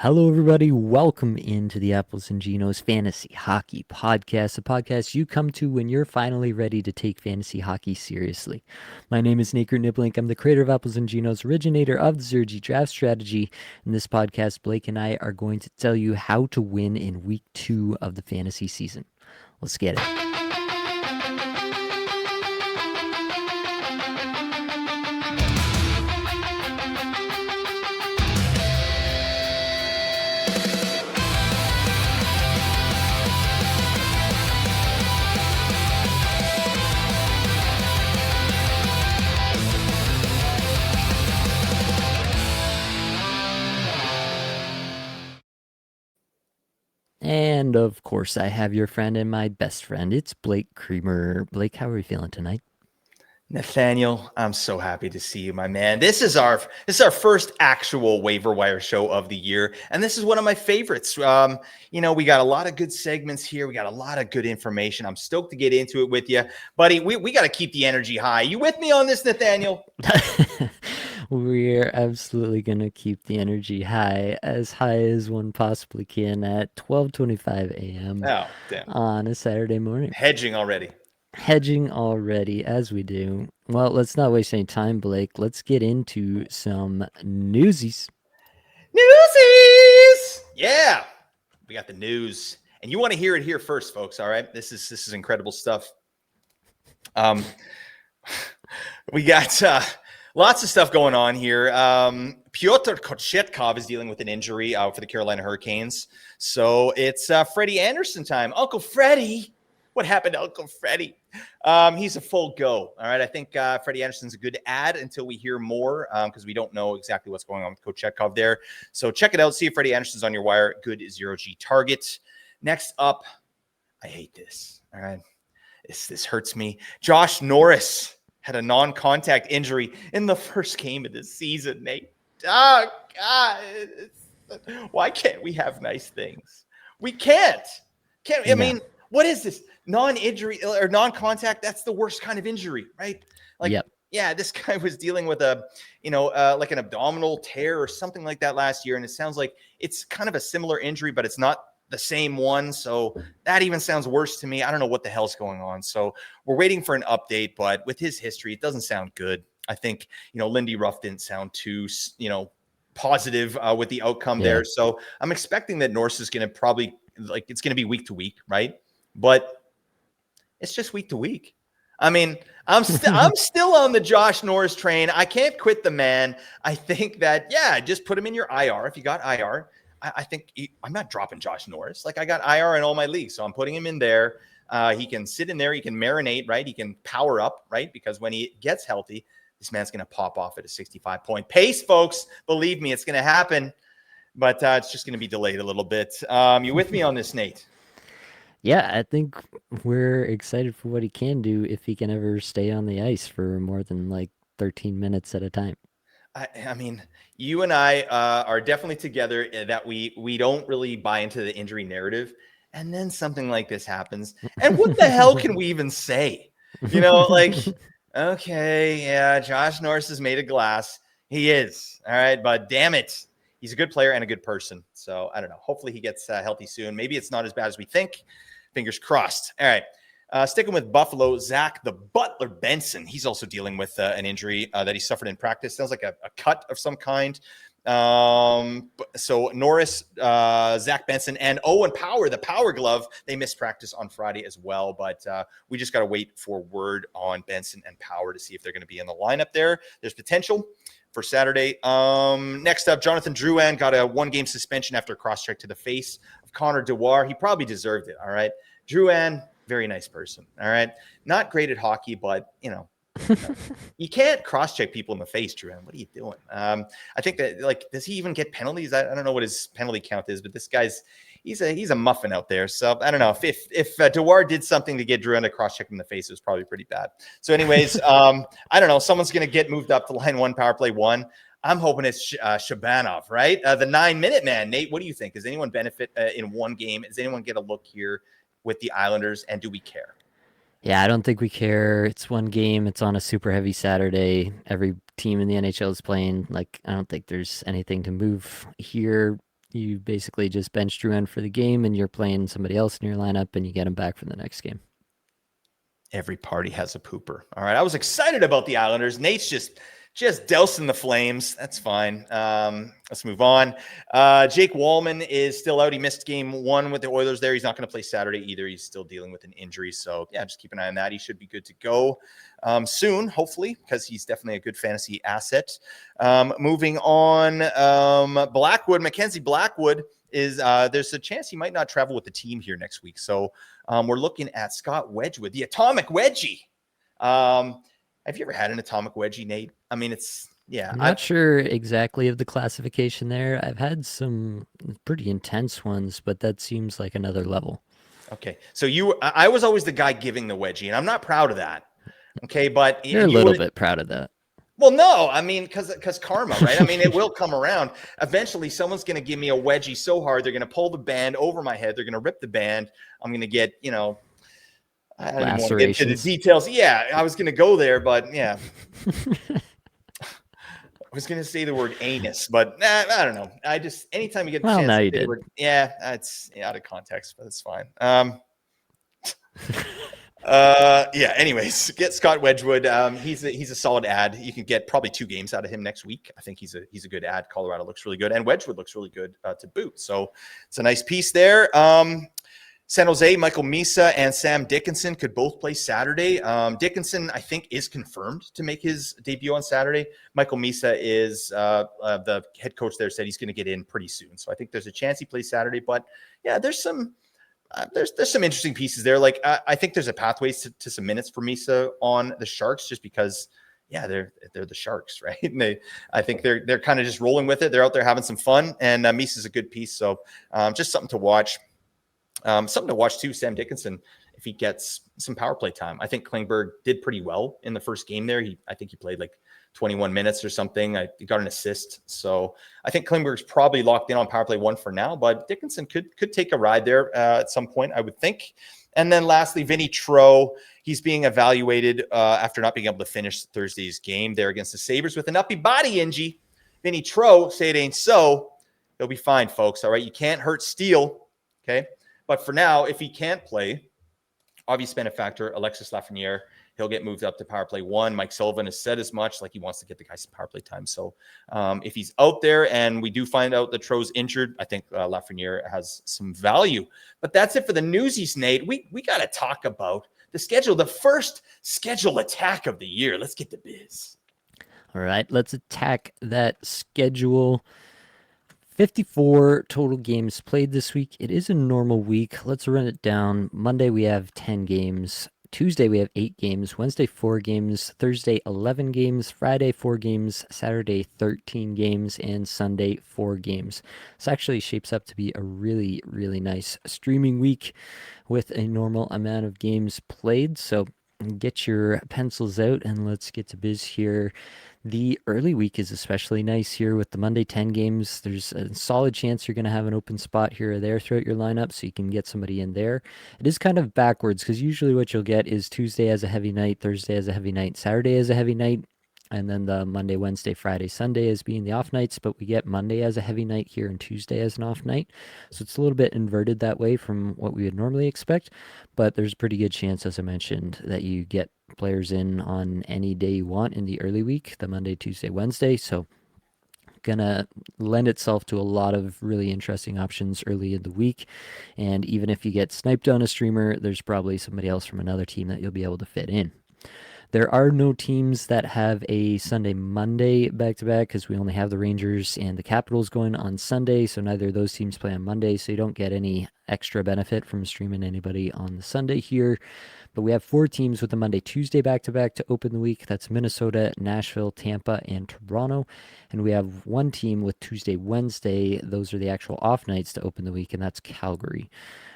Hello, everybody. Welcome into the Apples and Ginos Fantasy Hockey Podcast, a podcast you come to when you're finally ready to take fantasy hockey seriously. My name is Naker Niblink. I'm the creator of Apples and Ginos, originator of the Zergy Draft Strategy. In this podcast, Blake and I are going to tell you how to win in week 2 of the fantasy season. Let's get it. And of course, I have your friend and my best friend. It's Blake Creamer. Blake, how are you feeling tonight? Nathaniel, I'm so happy to see you, my man. This is our first actual waiver wire show of the year, and this is one of my favorites. We got a lot of good segments here. We got a lot of good information. I'm stoked to get into it with you, buddy. We got to keep the energy high. You with me on this, Nathaniel? We're absolutely going to keep the energy high as one possibly can at 12:25 a.m. Oh, damn. On a Saturday morning. Hedging already, as we do. Well, let's not waste any time, Blake. Let's get into some Newsies. Yeah, we got the news, and you want to hear it here first, folks. All right, this is incredible stuff. We got lots of stuff going on here. Pyotr Kochetkov is dealing with an injury for the Carolina Hurricanes. So it's Freddie Anderson time. Uncle Freddie. What happened to Uncle Freddie? He's a full go. All right. I think Freddie Anderson's a good ad until we hear more because we don't know exactly what's going on with Kochetkov there. So check it out. See if Freddie Anderson's on your wire. Good 0G target. Next up, I hate this. All right. This hurts me. Josh Norris had a non-contact injury in the first game of the season, Nate. Oh, God. Why can't we have nice things? We can't. I mean, what is this? Non-injury or non-contact, that's the worst kind of injury, right? Yeah, this guy was dealing with like an abdominal tear or something like that last year. And it sounds like it's kind of a similar injury, but it's not the same one. So that even sounds worse to me. I don't know what the hell's going on. So we're waiting for an update, but with his history, it doesn't sound good. I think, Lindy Ruff didn't sound too, positive with the outcome there. So I'm expecting that Norse is going to probably it's going to be week to week, right? But it's just week to week. I mean, I'm still on the Josh Norris train. I can't quit the man. I think that, just put him in your IR. If you got IR, I think I'm not dropping Josh Norris. Like, I got IR in all my leagues, so I'm putting him in there. He can sit in there. He can marinate, right? He can power up, right? Because when he gets healthy, this man's going to pop off at a 65-point pace, folks. Believe me, it's going to happen. But it's just going to be delayed a little bit. You with me on this, Nate? Yeah, I think we're excited for what he can do if he can ever stay on the ice for more than 13 minutes at a time. I mean, you and I are definitely together that we don't really buy into the injury narrative. And then something like this happens. And what the hell can we even say? Okay, yeah, Josh Norris is made of glass. He is. All right. But damn it, he's a good player and a good person. So I don't know. Hopefully he gets healthy soon. Maybe it's not as bad as we think. Fingers crossed. All right. Sticking with Buffalo, Zach the Butler Benson. He's also dealing with an injury that he suffered in practice. Sounds like a cut of some kind. So Norris, Zach Benson, and Owen Power, the Power Glove, they missed practice on Friday as well. But we just got to wait for word on Benson and Power to see if they're going to be in the lineup there. There's potential for Saturday. Next up, Jonathan Drouin got a 1-game suspension after a cross-check to the face of Connor Dewar. He probably deserved it, all right? Drouin, very nice person, all right? Not great at hockey, but, you can't cross-check people in the face, Drouin. What are you doing? I think that, does he even get penalties? I don't know what his penalty count is, but this guy's he's a muffin out there. So I don't know if Dewar did something to get Drouin to cross-check him in the face, it was probably pretty bad. So anyways, I don't know. Someone's going to get moved up to line 1, power play 1. I'm hoping it's Shabanov, right? The 9-minute man. Nate, what do you think? Does anyone benefit in one game? Does anyone get a look here with the Islanders, and do we care? Yeah, I don't think we care. It's one game. It's on a super heavy Saturday. Every team in the NHL is playing. I don't think there's anything to move here. You basically just bench Drouin for the game, and you're playing somebody else in your lineup, and you get him back for the next game. Every party has a pooper. All right, I was excited about the Islanders. Nate's just dousing the flames. That's fine. Let's move on. Jake Wallman is still out. He missed game 1 with the Oilers there. He's not going to play Saturday either. He's still dealing with an injury. So, yeah, just keep an eye on that. He should be good to go soon, hopefully, because he's definitely a good fantasy asset. Moving on, Blackwood, Mackenzie Blackwood is there's a chance he might not travel with the team here next week. So we're looking at Scott Wedgwood, the atomic wedgie. Have you ever had an atomic wedgie, Nate? I mean, I'm not sure exactly of the classification there. I've had some pretty intense ones, but that seems like another level. Okay. So I was always the guy giving the wedgie, and I'm not proud of that. Okay. But you're a little bit proud of that. Well, no, I mean, because karma, right? I mean, it will come around. Eventually, someone's going to give me a wedgie so hard, they're going to pull the band over my head. They're going to rip the band. I'm going to get, I don't even want to get into the details. Yeah, I was going to go there, but yeah. I was going to say the word anus, but I don't know. Anytime you get the chance to say the word, it's out of context, but it's fine. Anyways, get Scott Wedgwood. He's a solid ad. You can get probably 2 games out of him next week. I think he's a good ad. Colorado looks really good, and Wedgwood looks really good to boot. So it's a nice piece there. San Jose, Michael Misa and Sam Dickinson could both play Saturday. Dickinson, I think, is confirmed to make his debut on Saturday. Michael Misa is the head coach there, said he's going to get in pretty soon. So I think there's a chance he plays Saturday. But yeah, there's some interesting pieces there. Like I think there's a pathway to some minutes for Misa on the Sharks, just because, they're the Sharks, right? And I think they're kind of just rolling with it. They're out there having some fun, and Misa's a good piece. So just something to watch. Something to watch too, Sam Dickinson, if he gets some power play time. I think Klingberg did pretty well in the first game there. I think he played like 21 minutes or something. He got an assist. So I think Klingberg's probably locked in on power play 1 for now, but Dickinson could take a ride there at some point, I would think. And then lastly, Vinny Tro, he's being evaluated after not being able to finish Thursday's game there against the Sabres with an uppy body injury. Vinny Tro, say it ain't so. He'll be fine, folks. All right. You can't hurt steel. Okay. But for now, if he can't play, obvious benefactor, Alexis Lafreniere, he'll get moved up to power play 1. Mike Sullivan has said as much, like he wants to get the guy some power play time. So if he's out there and we do find out that Tro's injured, I think Lafreniere has some value. But that's it for the Newsies, Nate. We got to talk about the schedule, the first schedule attack of the year. Let's get to biz. All right, let's attack that schedule. 54 total games played this week. It is a normal week. Let's run it down. Monday, we have 10 games. Tuesday, we have 8 games. Wednesday, 4 games. Thursday, 11 games. Friday, 4 games. Saturday, 13 games. And Sunday, 4 games. This actually shapes up to be a really, really nice streaming week with a normal amount of games played. So get your pencils out and let's get to biz here. The early week is especially nice here with the Monday 10 games. There's a solid chance you're going to have an open spot here or there throughout your lineup, so you can get somebody in there. It is kind of backwards because usually what you'll get is Tuesday as a heavy night, Thursday as a heavy night, Saturday as a heavy night, and then the Monday, Wednesday, Friday, Sunday as being the off nights, but we get Monday as a heavy night here and Tuesday as an off night. So it's a little bit inverted that way from what we would normally expect, but there's a pretty good chance, as I mentioned, that you get players in on any day you want in the early week, the Monday, Tuesday, Wednesday. So gonna lend itself to a lot of really interesting options early in the week. And even if you get sniped on a streamer, there's probably somebody else from another team that you'll be able to fit in. There are no teams that have a Sunday, Monday back-to-back because we only have the Rangers and the Capitals going on Sunday, so neither of those teams play on Monday, so you don't get any extra benefit from streaming anybody on the Sunday here. But we have 4 teams with the Monday, Tuesday back-to-back to open the week. That's Minnesota, Nashville, Tampa, and Toronto. And we have 1 team with Tuesday, Wednesday. Those are the actual off nights to open the week, and that's Calgary.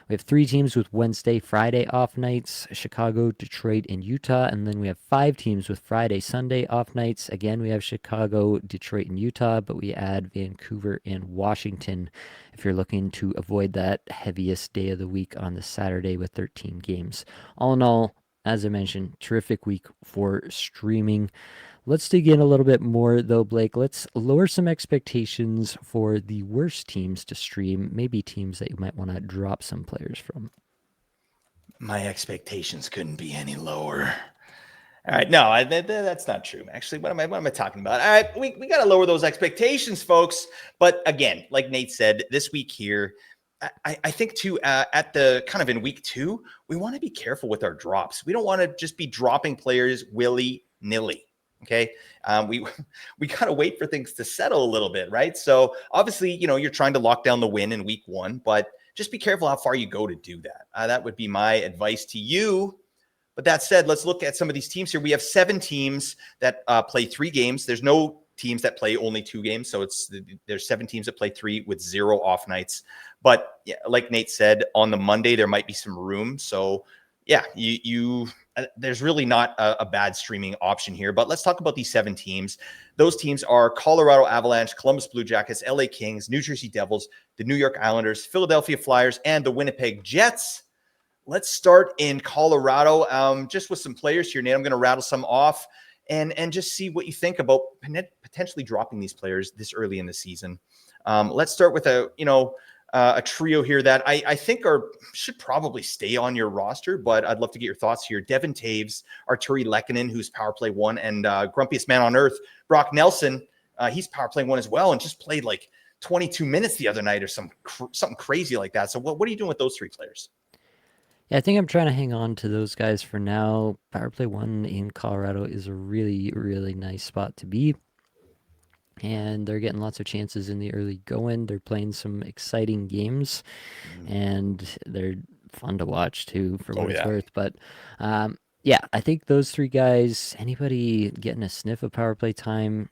We have 3 teams with Wednesday, Friday off nights, Chicago, Detroit, and Utah. And then we have 5 teams with Friday, Sunday off nights. Again, we have Chicago, Detroit, and Utah, but we add Vancouver and Washington if you're looking to avoid that heaviest day of the week on the Saturday with 13 games. All in all, as I mentioned, terrific week for streaming. Let's dig in a little bit more, though, Blake. Let's lower some expectations for the worst teams to stream, maybe teams that you might want to drop some players from. My expectations couldn't be any lower. All right, no, that's not true. Actually, what am I talking about? All right, we got to lower those expectations, folks. But again, like Nate said, this week here, I think too, at the kind of in week 2, we want to be careful with our drops. We don't want to just be dropping players willy nilly. Okay, we we got to wait for things to settle a little bit, right? So obviously, you're trying to lock down the win in week 1, but just be careful how far you go to do that. That would be my advice to you. But that said, let's look at some of these teams here. We have 7 teams that play 3 games. There's no teams that play only 2 games. So there's 7 teams that play 3 with 0 off nights. But yeah, like Nate said, on the Monday, there might be some room. So yeah, there's really not a bad streaming option here. But let's talk about these 7 teams. Those teams are Colorado Avalanche, Columbus Blue Jackets, LA Kings, New Jersey Devils, the New York Islanders, Philadelphia Flyers, and the Winnipeg Jets. Let's start in Colorado, just with some players here, Nate. I'm going to rattle some off and just see what you think about potentially dropping these players this early in the season. Let's start with a trio here that I think should probably stay on your roster, but I'd love to get your thoughts here. Devin Taves, Arturi Lehkonen, who's power play 1, and grumpiest man on earth, Brock Nelson. He's power play 1 as well, and just played like 22 minutes the other night or something crazy like that. So what are you doing with those 3 players? Yeah, I think I'm trying to hang on to those guys for now. Power play 1 in Colorado is a really, really nice spot to be. And they're getting lots of chances in the early going. They're playing some exciting games, and they're fun to watch too, for Oh what it's yeah. worth. But yeah, I think those 3 guys, anybody getting a sniff of power play time,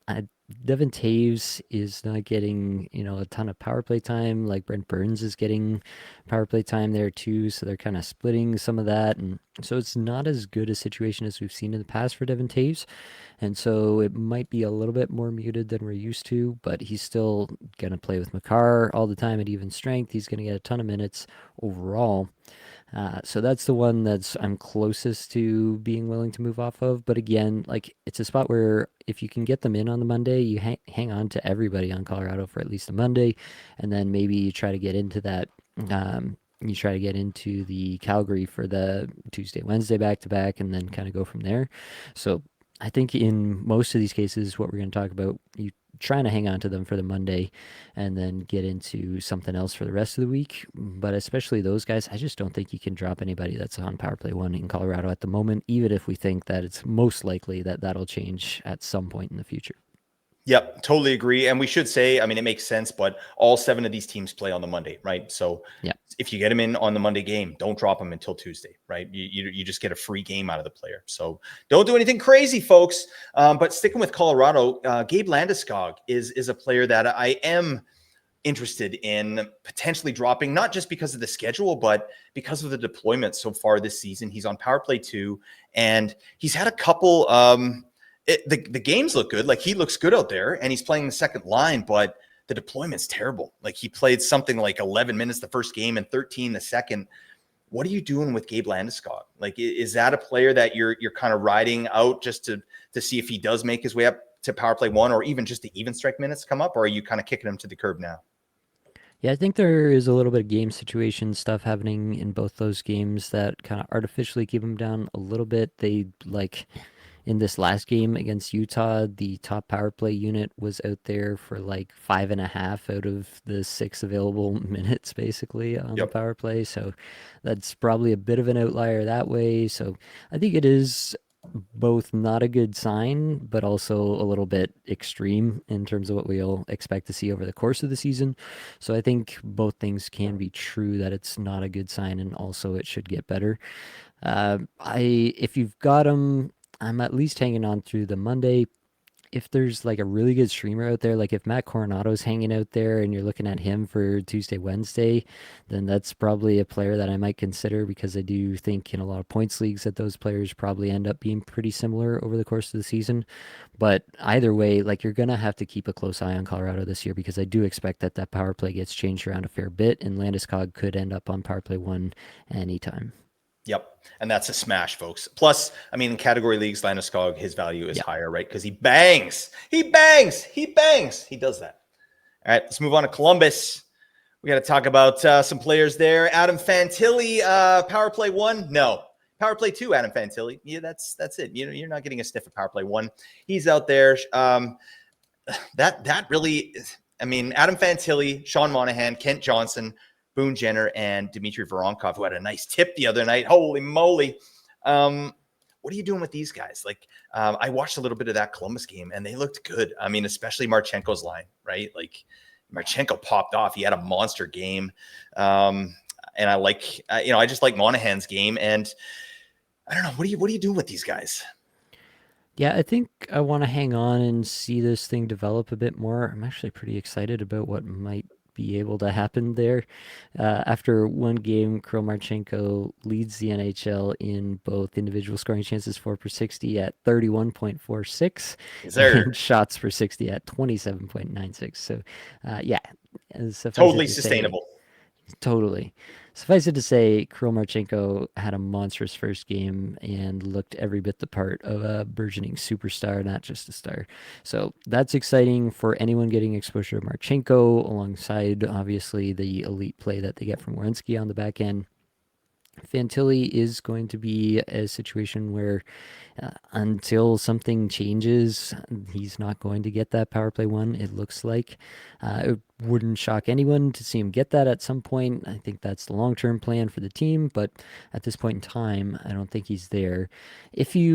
I, Devin Taves is not getting, a ton of power play time. Like Brent Burns is getting power play time there too. So they're kind of splitting some of that. And so it's not as good a situation as we've seen in the past for Devin Taves. And so it might be a little bit more muted than we're used to, but he's still going to play with Makar all the time at even strength. He's going to get a ton of minutes overall. So that's the one that's I'm closest to being willing to move off of. But again, like it's a spot where if you can get them in on the Monday, you hang on to everybody on Colorado for at least a Monday, and then maybe you try to get into that. You try to get into the Calgary for the Tuesday, Wednesday back to back, and then kind of go from there. So I think in most of these cases, what we're going to talk about, you trying to hang on to them for the Monday and then get into something else for the rest of the week. But especially those guys, I just don't think you can drop anybody that's on power play 1 in Colorado at the moment, even if we think that it's most likely that that'll change at some point in the future. Yep, totally agree. And we should say, I mean, it makes sense, but all 7 of these teams play on the Monday, right? So Yeah. if you get them in on the Monday game, don't drop them until Tuesday, right? You just get a free game out of the player. So don't do anything crazy, folks. But sticking with Colorado, Gabe Landeskog is a player that I am interested in potentially dropping, not just because of the schedule, but because of the deployment so far this season. He's on power play 2, and he's had a couple the games look good. Like he looks good out there and he's playing the second line, but the deployment's terrible. Like he played something like 11 minutes the first game and 13 the second. What are you doing with Gabe Landeskog? Like, is that a player that you're kind of riding out just to see if he does make his way up to power play 1, or even just the even strike minutes come up, or are you kind of kicking him to the curb now? Yeah, I think there is a little bit of game situation stuff happening in both those games that kind of artificially keep them down a little bit. They like in this last game against Utah, the top power play unit was out there for like 5.5 out of the 6 available minutes, basically, on the Yep. power play. So that's probably a bit of an outlier that way. So I think it is both not a good sign, but also a little bit extreme in terms of what we'll expect to see over the course of the season. So I think both things can be true, that it's not a good sign and also it should get better. If you've got them, I'm at least hanging on through the Monday. If there's like a really good streamer out there, like if Matt Coronado's hanging out there and you're looking at him for Tuesday, Wednesday, then that's probably a player that I might consider, because I do think in a lot of points leagues that those players probably end up being pretty similar over the course of the season. But either way, like you're going to have to keep a close eye on Colorado this year, because I do expect that that power play gets changed around a fair bit, and Landeskog could end up on power play 1 anytime. Yep. And that's a smash, folks. Plus, I mean, in category leagues, Landeskog, his value is Yeah. higher, right? Because he bangs. He bangs. He bangs. He does that. All right. Let's move on to Columbus. We got to talk about some players there. Adam Fantilli, power play 1. No. Power play 2, Adam Fantilli. Yeah, that's it. You're not getting a sniff of power play 1. He's out there. That really, I mean, Adam Fantilli, Sean Monahan, Kent Johnson, Boone Jenner, and Dmitry Voronkov, who had a nice tip the other night. Holy moly. What are you doing with these guys? Like, I watched a little bit of that Columbus game, and they looked good. I mean, especially Marchenko's line, right? Like, Marchenko popped off. He had a monster game. And I just like Monahan's game. And I don't know, what are you doing with these guys? Yeah, I think I want to hang on and see this thing develop a bit more. I'm actually pretty excited about what might be able to happen there. After one game, Kirill Marchenko leads the NHL in both individual scoring chances for per 60 at 31.46 Is there and shots per 60 at 27.96. So, yeah, suffice it totally to say, sustainable? totally. Suffice it to say, Kirill Marchenko had a monstrous first game and looked every bit the part of a burgeoning superstar, not just a star. So that's exciting for anyone getting exposure to Marchenko, alongside obviously the elite play that they get from Werenski on the back end. Fantilli is going to be a situation where until something changes, he's not going to get that power play 1, it looks like. It wouldn't shock anyone to see him get that at some point. I think that's the long-term plan for the team, but at this point in time, I don't think he's there. If he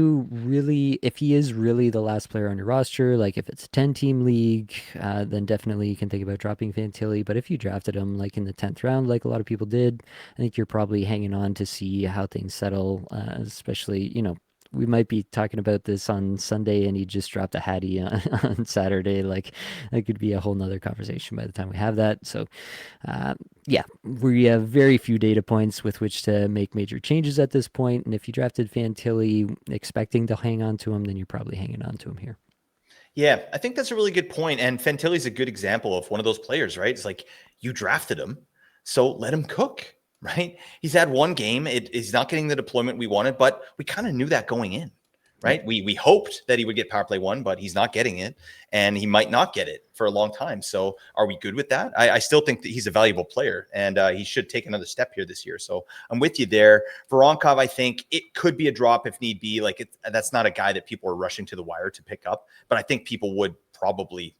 is really the last player on your roster, like if it's a 10-team league, then definitely you can think about dropping Fantilli. But if you drafted him like in the 10th round, like a lot of people did, I think you're probably hanging on to see how things settle, especially, we might be talking about this on Sunday and he just dropped a Hattie on Saturday. Like, that could be a whole nother conversation by the time we have that. So, yeah, we have very few data points with which to make major changes at this point. And if you drafted Fantilli expecting to hang on to him, then you're probably hanging on to him here. Yeah, I think that's a really good point. And Fantilli's a good example of one of those players, right? It's like you drafted him, so let him cook, right? He's had one game. He's not getting the deployment we wanted, but we kind of knew that going in, right? Yep. We hoped that he would get power play 1, but he's not getting it, and he might not get it for a long time. So are we good with that? I still think that he's a valuable player, and he should take another step here this year. So I'm with you there. Voronkov, I think it could be a drop if need be. Like that's not a guy that people are rushing to the wire to pick up, but I think people would probably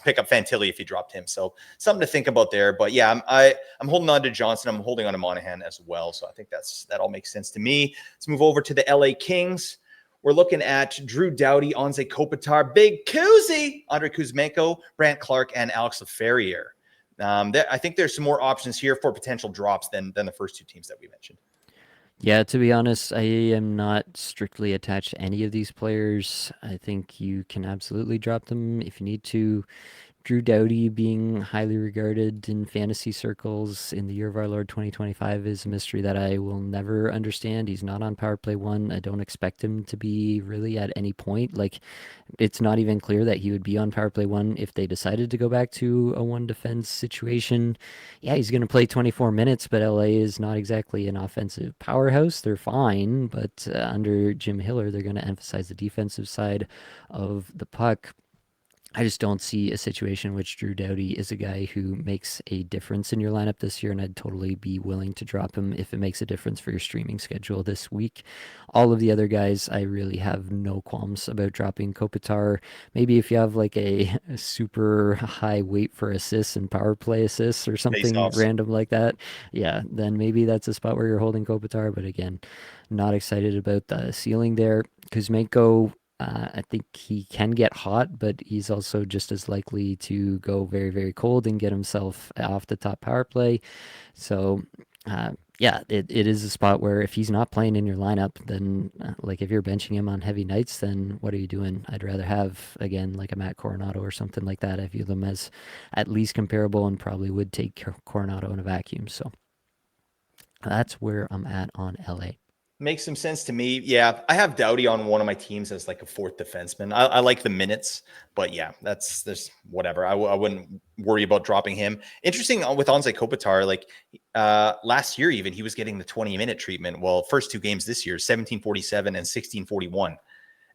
pick up Fantilli if he dropped him. So something to think about there. But yeah, I'm holding on to Johnson. I'm holding on to Monahan as well. So I think that all makes sense to me. Let's move over to the LA Kings. We're looking at Drew Doughty, Anze Kopitar, Big Kuzi, Andrei Kuzmenko, Brant Clark, and Alex Laferriere. I think there's some more options here for potential drops than the first two teams that we mentioned. Yeah, to be honest, I am not strictly attached to any of these players. I think you can absolutely drop them if you need to. Drew Doughty being highly regarded in fantasy circles in the year of our Lord 2025 is a mystery that I will never understand. He's not on power play 1. I don't expect him to be really at any point. Like, it's not even clear that he would be on power play 1 if they decided to go back to a 1 defense situation. Yeah, he's going to play 24 minutes, but LA is not exactly an offensive powerhouse. They're fine, but under Jim Hiller, they're going to emphasize the defensive side of the puck. I just don't see a situation in which Drew Doughty is a guy who makes a difference in your lineup this year, and I'd totally be willing to drop him if it makes a difference for your streaming schedule this week. All of the other guys, I really have no qualms about dropping. Kopitar, maybe if you have like a super high weight for assists and power play assists or something Face-offs. random like that, yeah, then maybe that's a spot where you're holding Kopitar, but again, not excited about the ceiling there. Kuzmenko, I think he can get hot, but he's also just as likely to go very, very cold and get himself off the top power play. So, yeah, it is a spot where if he's not playing in your lineup, then like if you're benching him on heavy nights, then what are you doing? I'd rather have, again, like a Matt Coronado or something like that. I view them as at least comparable and probably would take Coronado in a vacuum. So that's where I'm at on LA. Makes some sense to me. Yeah, I have Doughty on one of my teams as like a fourth defenseman. I like the minutes, but yeah, there's whatever. I wouldn't worry about dropping him. Interesting with Anze Kopitar, like last year even he was getting the 20-minute treatment. Well, first two games this year, 17:47 and 16:41.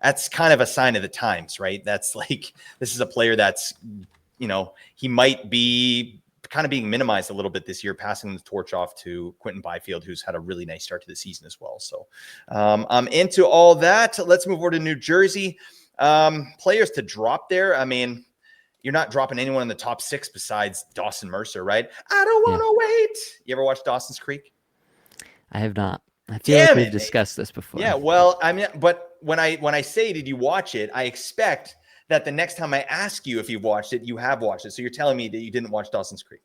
That's kind of a sign of the times, right? That's like this is a player that's, he might be kind of being minimized a little bit this year, passing the torch off to Quentin Byfield, who's had a really nice start to the season as well. So I'm into all that. Let's move over to New Jersey. Players to drop there. I mean, you're not dropping anyone in the top 6 besides Dawson Mercer, right? I don't want to wait. You ever watch Dawson's Creek? I have not. I feel like Damn we've it. discussed this before. Yeah, well, I mean, but when I say, did you watch it? I expect that the next time I ask you if you've watched it, you have watched it. So you're telling me that you didn't watch Dawson's Creek.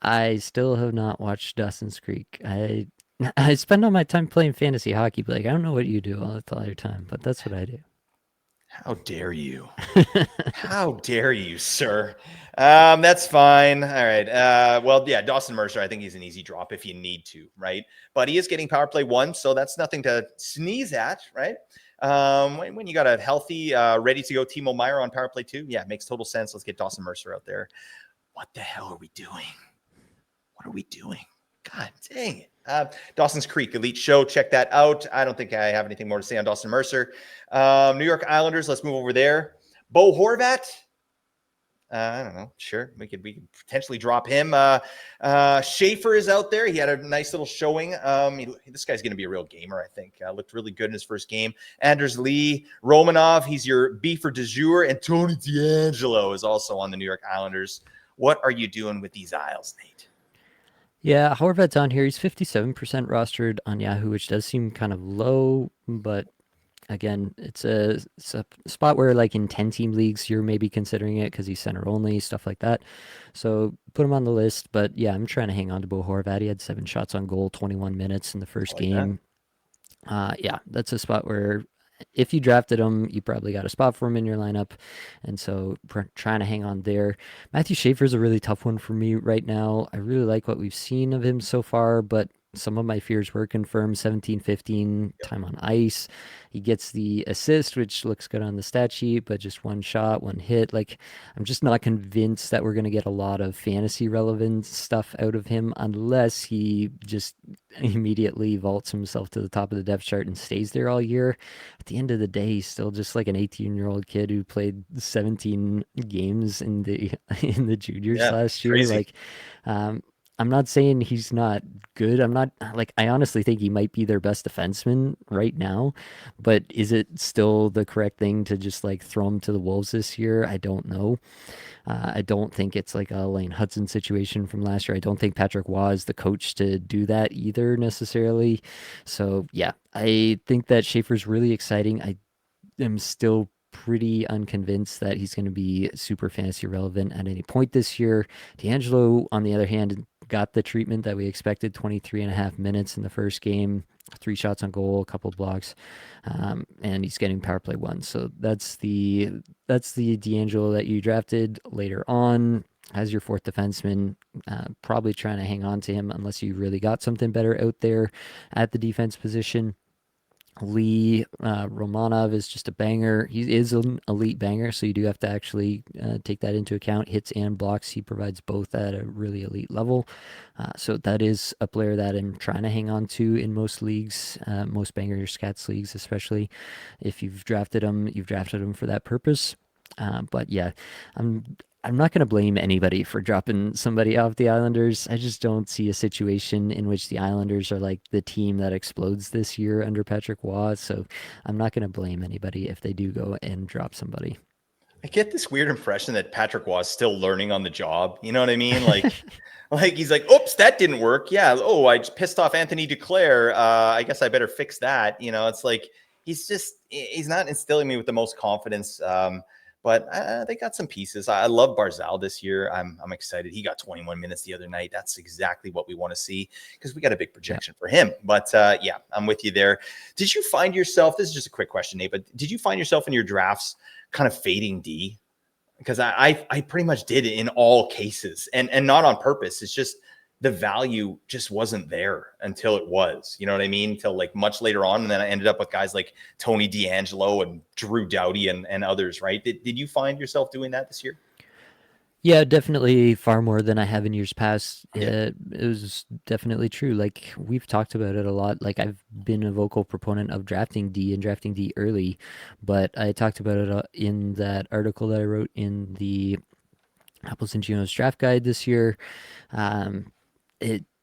I still have not watched Dawson's Creek. I spend all my time playing fantasy hockey, but like I don't know what you do all your time, but that's what I do. How dare you? How dare you, sir? That's fine. All right. Well, yeah, Dawson Mercer, I think he's an easy drop if you need to, right? But he is getting power play 1, so that's nothing to sneeze at, right? When you got a healthy, ready to go Timo Meyer on power play 2, yeah, it makes total sense. Let's get Dawson Mercer out there. What the hell are we doing? What are we doing? God dang it. Dawson's Creek Elite Show. Check that out. I don't think I have anything more to say on Dawson Mercer. New York Islanders. Let's move over there. Bo Horvat. I don't know. Sure, we could potentially drop him. Schaefer is out there. He had a nice little showing. This guy's going to be a real gamer, I think. Looked really good in his first game. Anders Lee, Romanov. He's your beefer du jour. And Tony DeAngelo is also on the New York Islanders. What are you doing with these Isles, Nate? Yeah, Horvat's on here. He's 57% rostered on Yahoo, which does seem kind of low, but again, it's a spot where like in 10-team leagues, you're maybe considering it because he's center only, stuff like that. So put him on the list. But yeah, I'm trying to hang on to Bo Horvat. He had 7 shots on goal, 21 minutes in the first game. Yeah, that's a spot where if you drafted him, you probably got a spot for him in your lineup. And so trying to hang on there. Matthew Schaefer is a really tough one for me right now. I really like what we've seen of him so far, but some of my fears were confirmed. 17-15 time on ice. He gets the assist, which looks good on the stat sheet, but just one shot, one hit. Like, I'm just not convinced that we're going to get a lot of fantasy relevant stuff out of him unless he just immediately vaults himself to the top of the depth chart and stays there all year. At the end of the day, he's still just like an 18-year-old kid who played 17 games in the juniors last year. Crazy. Like, I'm not saying he's not good. I'm not like I honestly think he might be their best defenseman right now, but is it still the correct thing to just like throw him to the wolves this year? I don't know. I don't think it's like a Lane Hudson situation from last year. I don't think Patrick Waugh is the coach to do that either necessarily. So yeah, I think that Schaefer's really exciting. I am still pretty unconvinced that he's going to be super fantasy relevant at any point this year. DeAngelo, on the other hand, got the treatment that we expected. 23 and a half minutes in the first game, 3 shots on goal, a couple blocks, and he's getting power play 1. So that's the DeAngelo that you drafted later on as your 4th defenseman. Probably trying to hang on to him unless you really got something better out there at the defense position. Lee Romanov is just a banger. He is an elite banger, so you do have to actually take that into account. Hits and blocks, he provides both at a really elite level. So that is a player that I'm trying to hang on to in most leagues, most banger scats leagues, especially if you've drafted him for that purpose. But yeah, I'm not going to blame anybody for dropping somebody off the Islanders. I just don't see a situation in which the Islanders are like the team that explodes this year under Patrick Waugh. So I'm not going to blame anybody if they do go and drop somebody. I get this weird impression that Patrick Waugh is still learning on the job. You know what I mean? Like he's like, oops, that didn't work. Yeah. Oh, I just pissed off Anthony Duclair. I guess I better fix that. You know, it's like he's not instilling me with the most confidence. But they got some pieces. I love Barzal this year. I'm excited. He got 21 minutes the other night. That's exactly what we want to see because we got a big projection for him. But yeah, I'm with you there. Did you find yourself, this is just a quick question, Nate, but did you find yourself in your drafts kind of fading D? Because I pretty much did it in all cases and not on purpose. It's just the value just wasn't there until it was, you know what I mean? Until like much later on. And then I ended up with guys like Tony D'Angelo and Drew Doughty and others, right? Did you find yourself doing that this year? Yeah, definitely far more than I have in years past. Yeah. It was definitely true. Like we've talked about it a lot. Like I've been a vocal proponent of drafting D and drafting D early, but I talked about it in that article that I wrote in the Apples and Ginos draft guide this year. Um,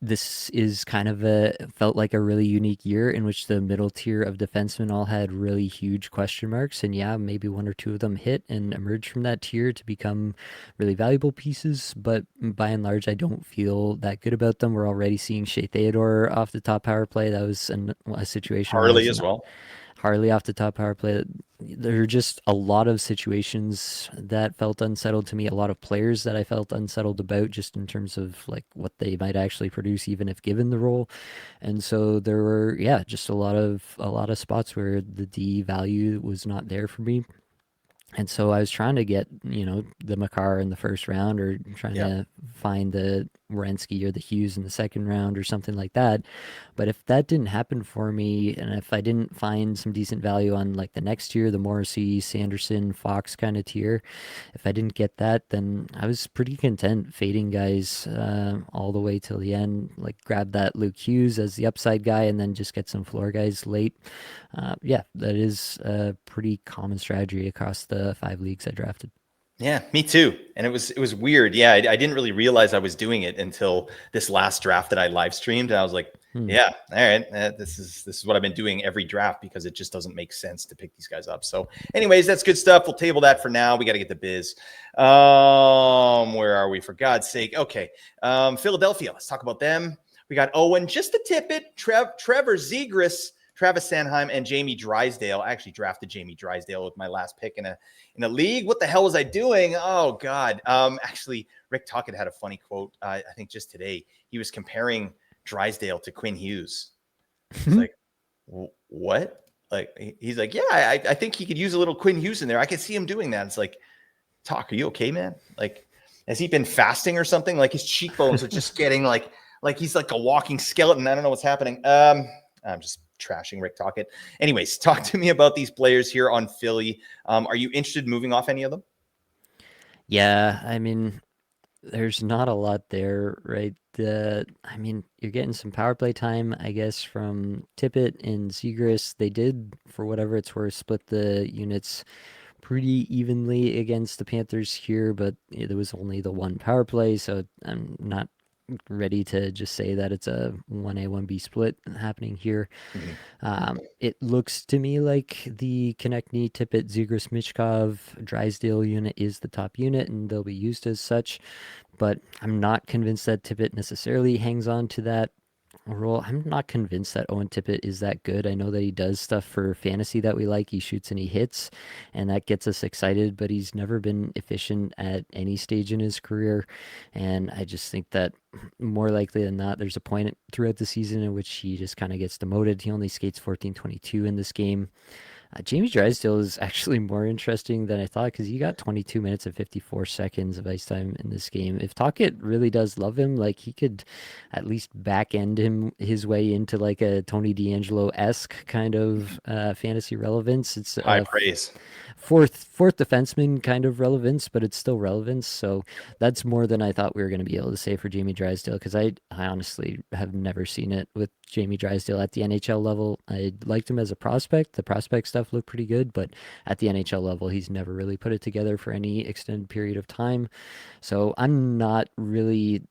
this is kind of a felt like a really unique year in which the middle tier of defensemen all had really huge question marks, and yeah, maybe one or two of them hit and emerged from that tier to become really valuable pieces. But by and large, I don't feel that good about them. We're already seeing Shea Theodore off the top power play. That was a situation where I Harley was as well. Harley off the top power play. There are just a lot of situations that felt unsettled to me, a lot of players that I felt unsettled about just in terms of like what they might actually produce even if given the role. And so there were just a lot of spots where the D value was not there for me. And so I was trying to get, the Makar in the first round or trying Yeah. to find the Wierenski or the Hughes in the second round or something like that. But if that didn't happen for me, and if I didn't find some decent value on like the next tier, the Morrissey, Sanderson, Fox kind of tier, if I didn't get that, then I was pretty content fading guys all the way till the end. Like grab that Luke Hughes as the upside guy, and then just get some floor guys late. Yeah, that is a pretty common strategy across the 5 leagues I drafted. Yeah, me too. And it was weird. Yeah, I didn't really realize I was doing it until this last draft that I live streamed. And I was like, Hmm. yeah, all right, this is what I've been doing every draft because it just doesn't make sense to pick these guys up. So, anyways, that's good stuff. We'll table that for now. We got to get the biz. Where are we? For God's sake. Okay, Philadelphia. Let's talk about them. We got Owen, just to tip it. Trevor Zegras, Travis Sanheim, and Jamie Drysdale. I actually drafted Jamie Drysdale with my last pick in a league. What the hell was I doing? Oh God. Actually, Rick Tocchet had a funny quote. I think just today he was comparing Drysdale to Quinn Hughes. It's like, what? Like he's like, yeah, I think he could use a little Quinn Hughes in there. I can see him doing that. It's like, Talk, are you okay, man? Like, has he been fasting or something? Like his cheekbones are just getting like he's like a walking skeleton. I don't know what's happening. I'm just trashing Rick Tocchet. Anyways, talk to me about these players here on Philly. Are you interested in moving off any of them? Yeah, I mean, there's not a lot there, right? I mean, you're getting some power play time, I guess, from Tippett and Zegras. They did, for whatever it's worth, split the units pretty evenly against the Panthers here, but there was only the one power play, so I'm not ready to just say that it's a 1A, 1B split happening here. Mhm. It looks to me like the Konechny, Tippett, Zegras, Michkov, Drysdale unit is the top unit, and they'll be used as such. But I'm not convinced that Tippett necessarily hangs on to that role. I'm not convinced that Owen Tippett is that good. I know that he does stuff for fantasy that we like. He shoots and he hits, and that gets us excited, but he's never been efficient at any stage in his career. And I just think that more likely than not, there's a point throughout the season in which he just kind of gets demoted. He only skates 14:22 in this game. Jamie Drysdale is actually more interesting than I thought because he got 22 minutes and 54 seconds of ice time in this game. If Tocchet really does love him, like he could at least back end him his way into like a Tony D'Angelo esque kind of fantasy relevance. It's High praise. fourth defenseman kind of relevance, but it's still relevance. So that's more than I thought we were going to be able to say for Jamie Drysdale because I honestly have never seen it with Jamie Drysdale at the NHL level. I liked him as a prospect. The prospect stuff looked pretty good, but at the NHL level, he's never really put it together for any extended period of time. So I'm not really.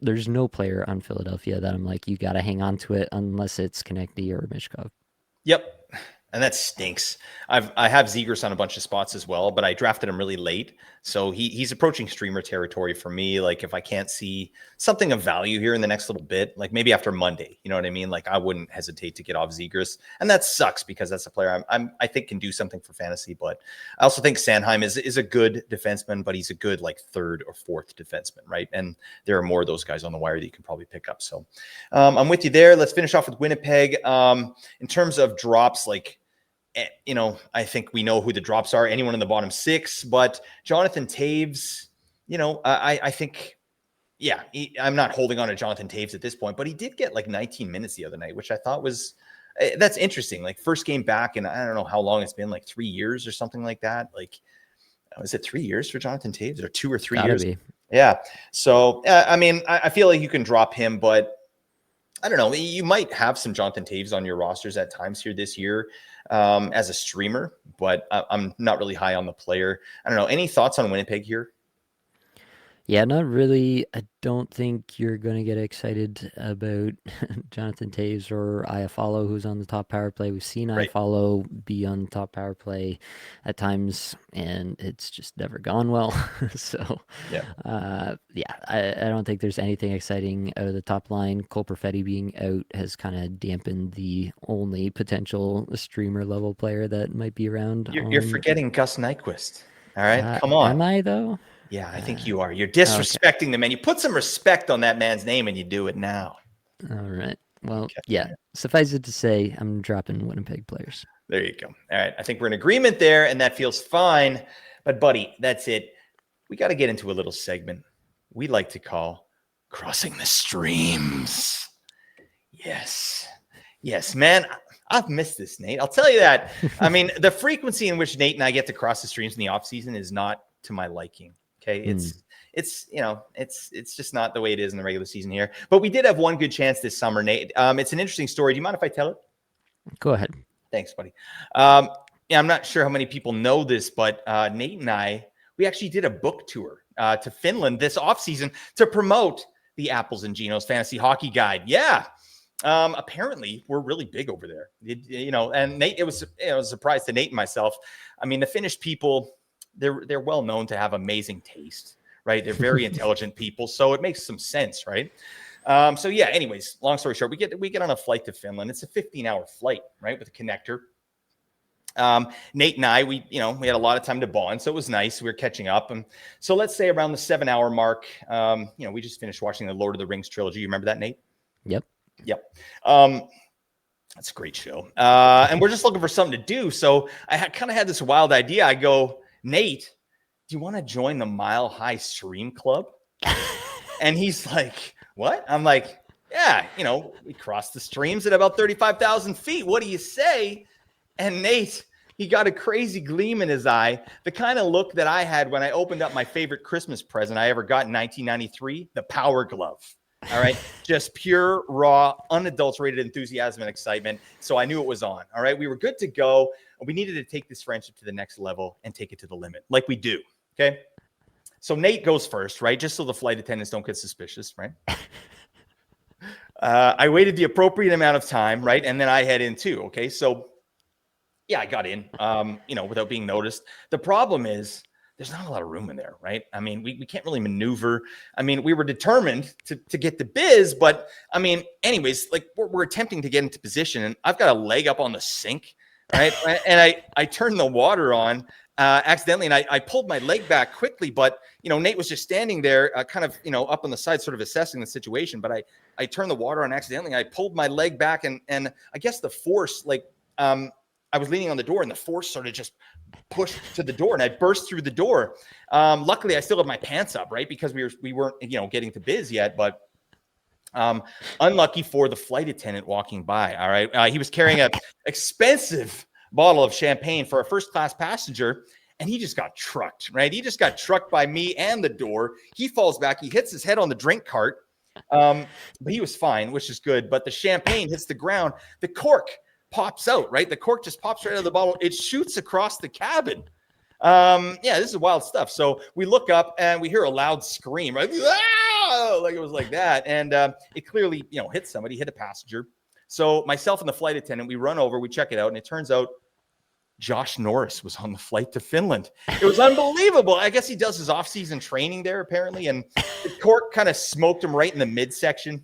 There's no player on Philadelphia that I'm like, you got to hang on to it unless it's Konechny or Mishkov. Yep. And that stinks. I have Zegers on a bunch of spots as well, but I drafted him really late. So he's approaching streamer territory for me. Like if I can't see something of value here in the next little bit, like maybe after Monday, you know what I mean? Like I wouldn't hesitate to get off Zegers. And that sucks because that's a player I think can do something for fantasy. But I also think Sanheim is a good defenseman, but he's a good like third or fourth defenseman, right? And there are more of those guys on the wire that you can probably pick up. So I'm with you there. Let's finish off with Winnipeg. In terms of drops, like I think we know who the drops are. Anyone in the bottom six, but Jonathan Taves, I think, yeah, I'm not holding on to Jonathan Toews at this point, but he did get like 19 minutes the other night, which I thought was that's interesting. Like first game back, and I don't know how long it's been, like 3 years or something like that. Like, is it 3 years for Jonathan Toews or 2 or 3 Gotta years? be. Yeah. So I mean, I feel like you can drop him, but I don't know. You might have some Jonathan Toews on your rosters at times here this year as a streamer, but I'm not really high on the player. I don't know. Any thoughts on Winnipeg here? Yeah, not really. I don't think you're going to get excited about Jonathan Toews or Iafallo, who's on the top power play. We've seen Right. Iafallo be on the top power play at times, and it's just never gone well. So, Yeah. yeah, I don't think there's anything exciting out of the top line. Cole Perfetti being out has kind of dampened the only potential streamer level player that might be around You're on. forgetting Gus Nyquist. All right. Come on. Am I, though? Yeah, I think you are. You're Okay. disrespecting the man. You put some respect on that man's name and you do it now. All right. Well, Okay. yeah. Suffice it to say, I'm dropping Winnipeg players. There you go. All right. I think we're in agreement there, and that feels fine. But, buddy, that's it. We got to get into a little segment we like to call Crossing the Streams. Yes. Yes, man. I've missed this, Nate. I'll tell you that. I mean, the frequency in which Nate and I get to cross the streams in the off season is not to my liking. Okay. It's just not the way it is in the regular season here. But we did have one good chance this summer, Nate. It's an interesting story. Do you mind if I tell it? Go ahead. Thanks, buddy. Yeah, I'm not sure how many people know this, but Nate and I, we actually did a book tour to Finland this offseason to promote the Apples and Ginos Fantasy Hockey Guide. Yeah. Apparently we're really big over there, and Nate, it was a surprise to Nate and myself. I mean, the Finnish people, they're well known to have amazing taste, right? They're very intelligent people. So it makes some sense, right? So yeah, anyways, long story short, we get on a flight to Finland. It's a 15-hour flight, right? With a connector. Nate and I, we had a lot of time to bond. So it was nice. We were catching up. And so let's say around the 7-hour mark, we just finished watching the Lord of the Rings trilogy. You remember that, Nate? Yep. Yep. That's a great show. And we're just looking for something to do. So I kind of had this wild idea. I go, Nate, do you want to join the Mile High Stream Club? And he's like, what? I'm like, yeah, we crossed the streams at about 35,000 feet. What do you say? And Nate, he got a crazy gleam in his eye, the kind of look that I had when I opened up my favorite Christmas present I ever got in 1993, the Power Glove. All right. Just pure, raw, unadulterated enthusiasm and excitement. So I knew it was on. All right. We were good to go. We needed to take this friendship to the next level and take it to the limit like we do. Okay. So Nate goes first, right? Just so the flight attendants don't get suspicious, right? I waited the appropriate amount of time, right? And then I head in too. Okay. So yeah, I got in, without being noticed. The problem is, there's not a lot of room in there, right? I mean, we can't really maneuver. I mean, we were determined to get the biz, but I mean, anyways, like we're attempting to get into position, and I've got a leg up on the sink, right? And I turned the water on accidentally, and I pulled my leg back quickly, but Nate was just standing there, kind of up on the side, sort of assessing the situation. But I turned the water on accidentally. I pulled my leg back, and I guess the force, I was leaning on the door, and the force sort of just pushed to the door, and I burst through the door. Luckily, I still had my pants up, right? Because we weren't, getting to biz yet, but unlucky for the flight attendant walking by. All right. He was carrying an expensive bottle of champagne for a first-class passenger, and he just got trucked, right? He just got trucked by me and the door. He falls back. He hits his head on the drink cart, but he was fine, which is good. But the champagne hits the ground. The cork pops out, right? The cork just pops right out of the bottle. It shoots across the cabin. This is wild stuff. So we look up and we hear a loud scream, right? Like it was like that. And it clearly, hit somebody, hit a passenger. So myself and the flight attendant, we run over, we check it out, and it turns out Josh Norris was on the flight to Finland. It was unbelievable. I guess he does his off-season training there, apparently, and the cork kind of smoked him right in the midsection.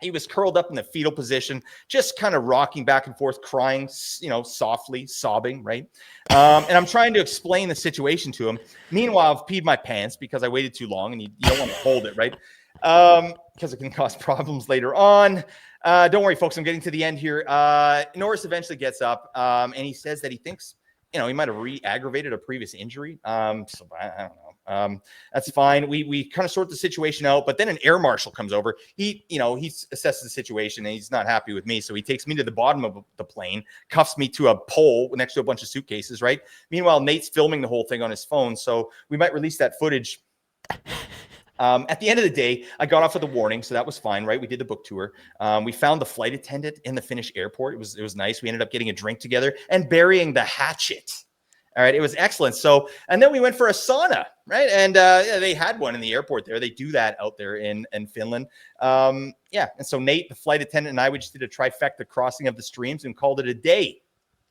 He was curled up in the fetal position, just kind of rocking back and forth, crying, softly, sobbing, right? And I'm trying to explain the situation to him. Meanwhile, I've peed my pants because I waited too long, and you don't want to hold it, right? Because it can cause problems later on. Don't worry, folks. I'm getting to the end here. Norris eventually gets up, and he says that he thinks, he might have re-aggravated a previous injury. So I don't know. That's fine. We kind of sort the situation out, but then an air marshal comes over. He assesses the situation and he's not happy with me, so he takes me to the bottom of the plane, cuffs me to a pole next to a bunch of suitcases. Right. Meanwhile, Nate's filming the whole thing on his phone, so we might release that footage. At the end of the day, I got off with a warning, so that was fine, right? We did the book tour. We found the flight attendant in the Finnish airport. It was nice. We ended up getting a drink together and burying the hatchet. All right, it was excellent. So, and then we went for a sauna, right? And they had one in the airport there. They do that out there in Finland. And so Nate, the flight attendant, and I, we just did a trifecta crossing of the streams and called it a day.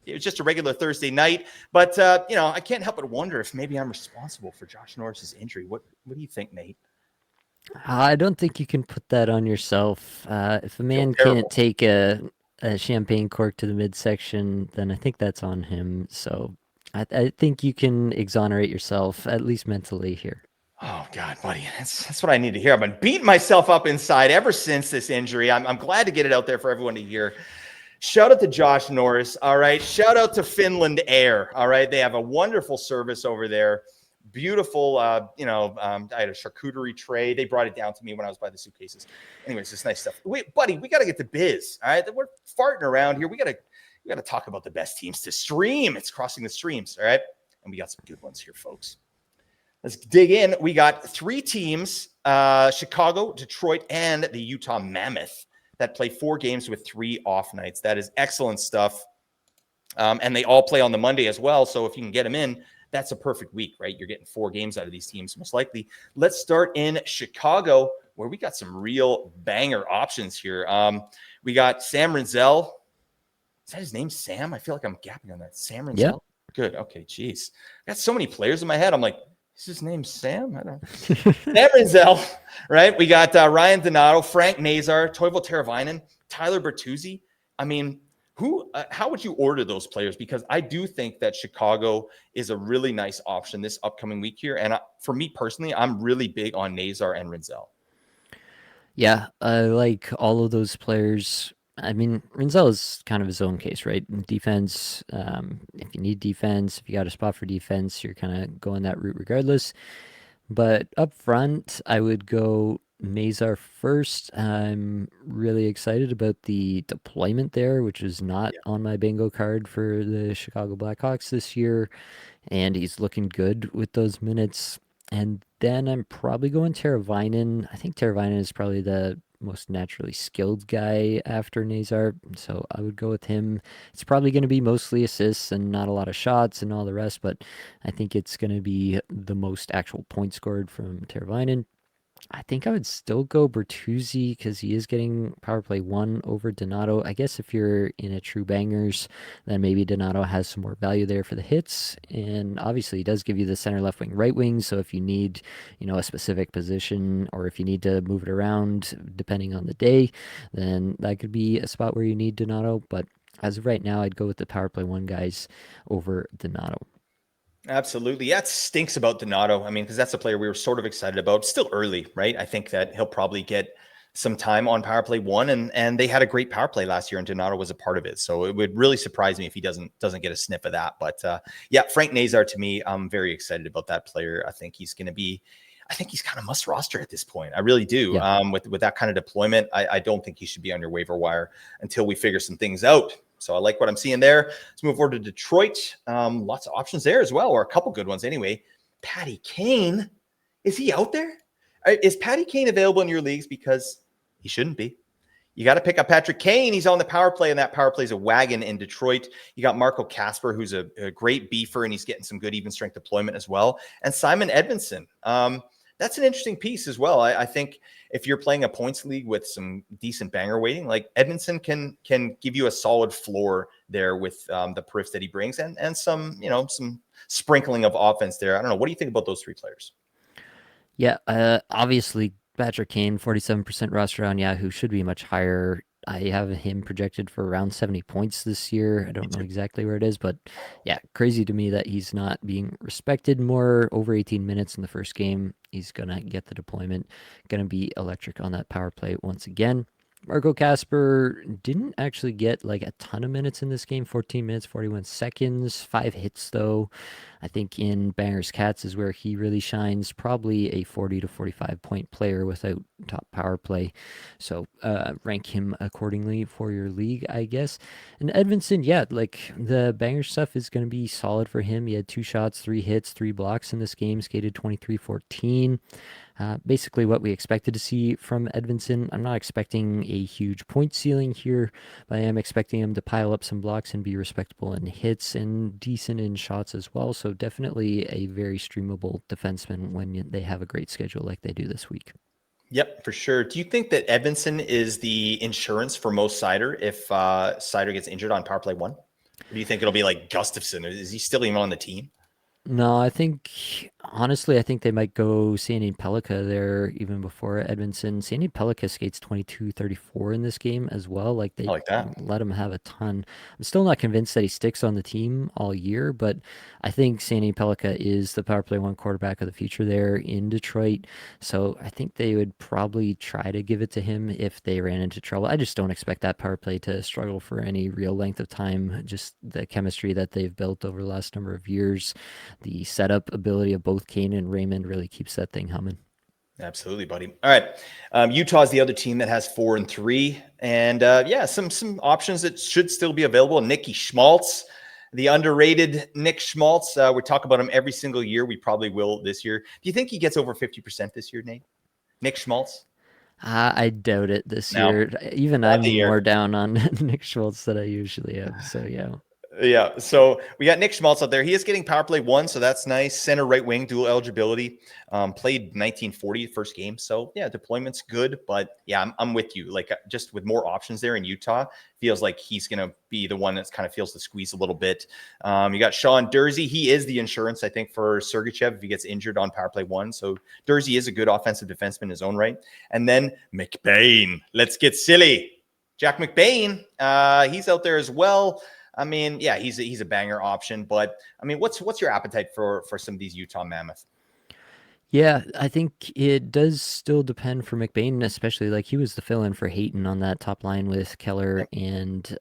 It was just a regular Thursday night, but I can't help but wonder if maybe I'm responsible for Josh Norris's injury. What do you think, Nate? I don't think you can put that on yourself. If a I feel man can't terrible. take a champagne cork to the midsection, then I think that's on him. So I think you can exonerate yourself, at least mentally here. Oh God, buddy, that's what I need to hear. I've been beating myself up inside ever since this injury. I'm glad to get it out there for everyone to hear. Shout out to Josh Norris. All right. Shout out to Finland Air. All right. They have a wonderful service over there. Beautiful. I had a charcuterie tray. They brought it down to me when I was by the suitcases. Anyways, it's nice stuff. Wait, buddy, we got to get to biz. All right. We're farting around here. We got to talk about the best teams to stream. It's crossing the streams. All right. And we got some good ones here, folks. Let's dig in. We got 3 teams, Chicago, Detroit, and the Utah Mammoth, that play 4 games with 3 off nights. That is excellent stuff. And they all play on the Monday as well. So if you can get them in, that's a perfect week, right? You're getting 4 games out of these teams, most likely. Let's start in Chicago, where we got some real banger options here. We got Sam Rinzel. Is that his name, Sam? I feel like I'm gapping on that. Sam Rinzel? Yep. Good. Okay, geez. I got so many players in my head. I'm like, is his name Sam? I don't know. Sam Rinzel, right? We got Ryan Donato, Frank Nazar, Toivo Teravainen, Tyler Bertuzzi. I mean, how would you order those players? Because I do think that Chicago is a really nice option this upcoming week here. And for me personally, I'm really big on Nazar and Rinzel. Yeah, I like all of those players. I mean, Rinzel is kind of his own case, right? In defense, if you need defense, if you got a spot for defense, you're kind of going that route regardless. But up front, I would go Nazar first. I'm really excited about the deployment there, which is not Yeah. on my bingo card for the Chicago Blackhawks this year. And he's looking good with those minutes. And then I'm probably going Teravainen. I think Teravainen is probably the most naturally skilled guy after Nazar, so I would go with him. It's probably going to be mostly assists and not a lot of shots and all the rest, but I think it's going to be the most actual points scored from Teravainen. I think I would still go Bertuzzi because he is getting power play 1 over Donato. I guess if you're in a true bangers, then maybe Donato has some more value there for the hits. And obviously, he does give you the center, left wing, right wing. So if you need, a specific position or if you need to move it around depending on the day, then that could be a spot where you need Donato. But as of right now, I'd go with the power play 1 guys over Donato. Absolutely. That stinks about Donato. I mean, because that's a player we were sort of excited about. Still early, right? I think that he'll probably get some time on power play 1, and they had a great power play last year, and Donato was a part of it. So it would really surprise me if he doesn't get a sniff of that. But Frank Nazar, to me, I'm very excited about that player. I think he's kind of must roster at this point. I really do. Yeah. With that kind of deployment, I don't think he should be on your waiver wire until we figure some things out. So I like what I'm seeing there. Let's move over to Detroit. Lots of options there as well, or a couple good ones anyway. Patty Kane, is he out there? Is Patty Kane available in your leagues? Because he shouldn't be. You got to pick up Patrick Kane. He's on the power play, and that power play is a wagon in Detroit. You got Marco Casper, who's a great beefer, and he's getting some good even strength deployment as well. And Simon Edmondson. That's an interesting piece as well. I think if you're playing a points league with some decent banger weighting, like Edmondson can give you a solid floor there with the periffs that he brings and some sprinkling of offense there. I don't know. What do you think about those 3 players? Yeah, obviously Patrick Kane, 47% roster on Yahoo should be much higher. I have him projected for around 70 points this year. I don't know exactly where it is, but yeah, crazy to me that he's not being respected more. Over 18 minutes in the first game. He's going to get the deployment, going to be electric on that power play once again. Marco Casper didn't actually get like a ton of minutes in this game, 14 minutes, 41 seconds, 5 hits though. I think in Bangers Cats is where he really shines, probably a 40 to 45 point player without top power play. So rank him accordingly for your league, I guess. And Edvinsson, yeah, like the banger stuff is going to be solid for him. He had 2 shots, 3 hits, 3 blocks in this game, skated 23-14. Basically, what we expected to see from Edvinsson. I'm not expecting a huge point ceiling here, but I am expecting him to pile up some blocks and be respectable in hits and decent in shots as well. So, definitely a very streamable defenseman when they have a great schedule like they do this week. Yep, for sure. Do you think that Edvinsson is the insurance for Mo Seider if Seider gets injured on power play 1? Or do you think it'll be like Gustafsson? Is he still even on the team? No, I think honestly, I think they might go Sandy Pellikka there even before Edmondson. Sandy Pellikka skates 22-34 in this game as well. Like I they like that. let him have a ton. I'm still not convinced that he sticks on the team all year, but I think Sandy Pellikka is the power play 1 quarterback of the future there in Detroit. So I think they would probably try to give it to him if they ran into trouble. I just don't expect that power play to struggle for any real length of time. Just the chemistry that they've built over the last number of years, the setup ability of both Kane and Raymond really keeps that thing humming. Absolutely, buddy. All right. Utah's the other team that has 4 and 3. And yeah, some options that should still be available. Nicky Schmaltz, the underrated Nick Schmaltz. We talk about him every single year. We probably will this year. Do you think he gets over 50% this year, Nate? Nick Schmaltz? I doubt it this No, year. Even not the I'm year. more down on Nick Schultz than I usually am. So yeah. Yeah, so we got Nick Schmaltz out there. He is getting power play 1, so that's nice. Center, right wing, dual eligibility. Played 1940 first game, so yeah, deployment's good. But yeah, I'm with you. Like just with more options there in Utah, feels like he's gonna be the one that's kind of feels the squeeze a little bit. You got Sean Dursey. He is the insurance, I think, for Sergachev if he gets injured on power play 1. So Dursey is a good offensive defenseman in his own right. And then McBain. Let's get silly. Jack McBain. He's out there as well. I mean, yeah, he's a banger option, but I mean, what's your appetite for some of these Utah Mammoth? Yeah, I think it does still depend for McBain, especially like he was the fill-in for Hayton on that top line with Keller Yep. and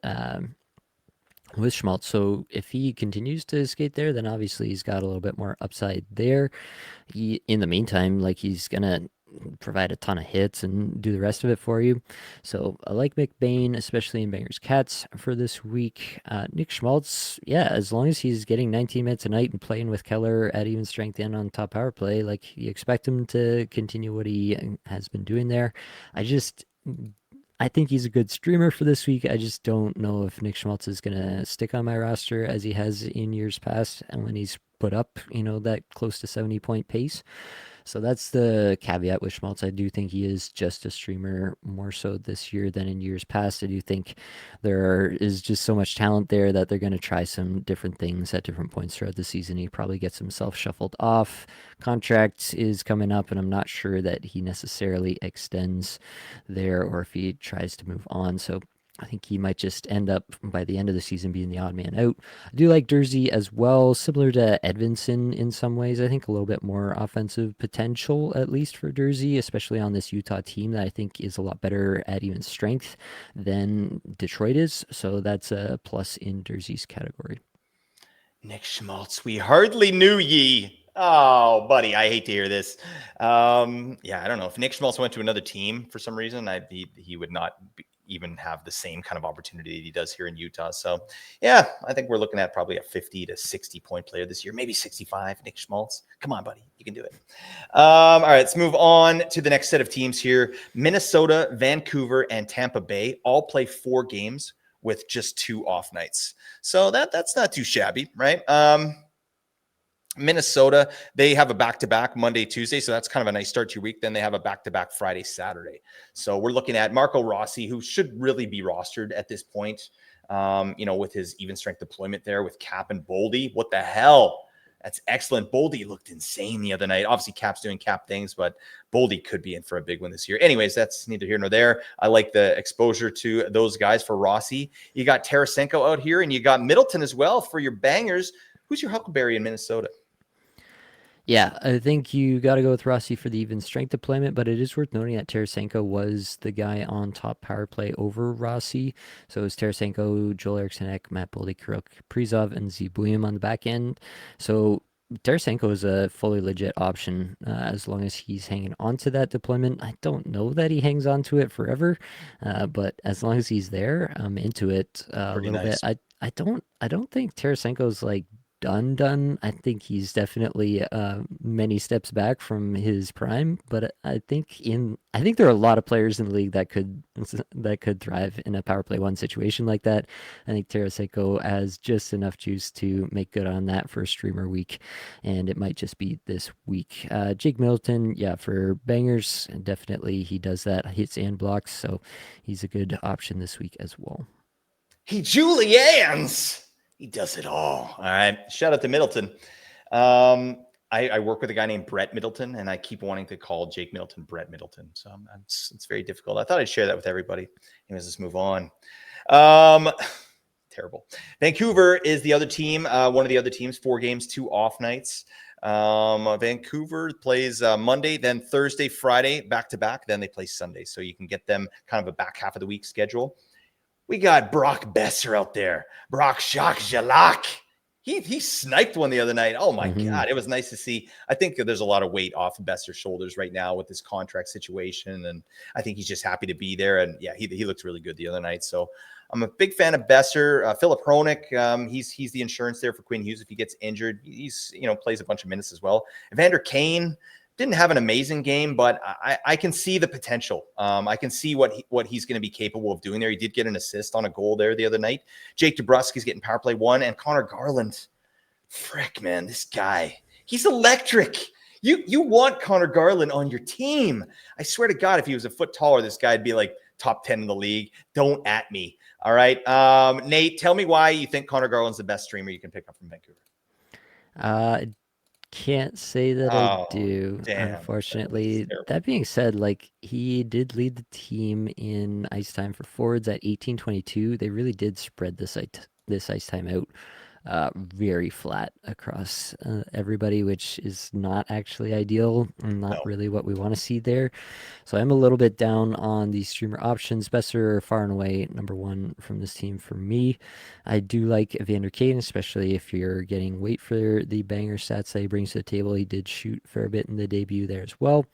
with Schmaltz. So if he continues to skate there, then obviously he's got a little bit more upside there. In the meantime, like he's gonna provide a ton of hits and do the rest of it for you. So I like McBain, especially in Bangers Cats for this week. Nick Schmaltz, yeah, as long as he's getting 19 minutes a night and playing with Keller at even strength and on top power play, like you expect him to continue what he has been doing there. I think he's a good streamer for this week. I just don't know if Nick Schmaltz is going to stick on my roster as he has in years past and when he's put up, that close to 70-point pace. So that's the caveat with Schmaltz. I do think he is just a streamer more so this year than in years past. I do think is just so much talent there that they're going to try some different things at different points throughout the season. He probably gets himself shuffled off. Contract is coming up, and I'm not sure that he necessarily extends there or if he tries to move on. So I think he might just end up by the end of the season being the odd man out. I do like Dursey as well, similar to Edvinsson in some ways. I think a little bit more offensive potential, at least for Dursey, especially on this Utah team that I think is a lot better at even strength than Detroit is. So that's a plus in Dursey's category. Nick Schmaltz, we hardly knew ye. Oh, buddy, I hate to hear this. Yeah, I don't know. If Nick Schmaltz went to another team for some reason, he would not even have the same kind of opportunity that he does here in Utah. So, yeah, I think we're looking at probably a 50 to 60 point player this year, maybe 65. Nick Schmaltz, come on, buddy, you can do it. All right, let's move on to the next set of teams here. Minnesota, Vancouver, and Tampa Bay all play 4 games with just 2 off nights. So that's not too shabby, right? Minnesota, they have a back-to-back Monday, Tuesday, so that's kind of a nice start to your week. Then they have a back-to-back Friday, Saturday. So we're looking at Marco Rossi, who should really be rostered at this point, with his even strength deployment there with Cap and Boldy. What the hell? That's excellent. Boldy looked insane the other night. Obviously, Cap's doing Cap things, but Boldy could be in for a big one this year. Anyways, that's neither here nor there. I like the exposure to those guys for Rossi. You got Tarasenko out here, and you got Middleton as well for your bangers. Who's your Huckleberry in Minnesota? Yeah, I think you got to go with Rossi for the even strength deployment, but it is worth noting that Tarasenko was the guy on top power play over Rossi. So it was Tarasenko, Joel Eriksson, Matt Boldy, Kirill Kaprizov, and Zibuim on the back end. So Tarasenko is a fully legit option as long as he's hanging on to that deployment. I don't know that he hangs on to it forever, but as long as he's there, I'm into it a Pretty little bit. nice. I don't think Tarasenko's like done. I think he's definitely many steps back from his prime, but I think there are a lot of players in the league that could thrive in a power play one situation like that. I think Tarasenko has just enough juice to make good on that for a streamer week, and it might just be this week. Jake Middleton, yeah, for bangers, definitely he does that, hits and blocks, so he's a good option this week as well. He Julianne's. He does it all right. Shout out to Middleton. I work with a guy named Brett Middleton, and I keep wanting to call Jake Middleton Brett Middleton. So it's very difficult. I thought I'd share that with everybody. Anyways, let's move on. Terrible. Vancouver is the other team, one of the other teams, 4 games, 2 off nights. Vancouver plays Monday, then Thursday, Friday, back to back. Then they play Sunday. So you can get them kind of a back half of the week schedule. We got Brock Besser out there. Brock Jacques Jalak. He sniped one the other night. Oh my God, it was nice to see. I think there's a lot of weight off of Besser's shoulders right now with this contract situation, and I think he's just happy to be there. And yeah, he looked really good the other night. So I'm a big fan of Besser. Philip Hronik, he's the insurance there for Quinn Hughes if he gets injured. He's plays a bunch of minutes as well. Evander Kane didn't have an amazing game, but I can see the potential. I can see what he's going to be capable of doing there. He did get an assist on a goal there the other night. Jake DeBruski's getting power play 1, and Connor Garland. Frick, man, this guy, he's electric. You want Connor Garland on your team. I swear to God, if he was a foot taller, this guy'd be like top 10 in the league. Don't at me. All right. Nate, tell me why you think Connor Garland's the best streamer you can pick up from Vancouver. Uh, Can't say that I Oh, do, damn. That's unfortunately. terrible. That being said, like he did lead the team in ice time for forwards at 1822. They really did spread this ice time out very flat across everybody, which is not actually ideal and not No. really what we want to see there. So I'm a little bit down on the streamer options. Besser far and away number 1 from this team for me. I do like Evander Kane, especially if you're getting weight for the banger stats that he brings to the table. He did shoot a fair bit in the debut there as well.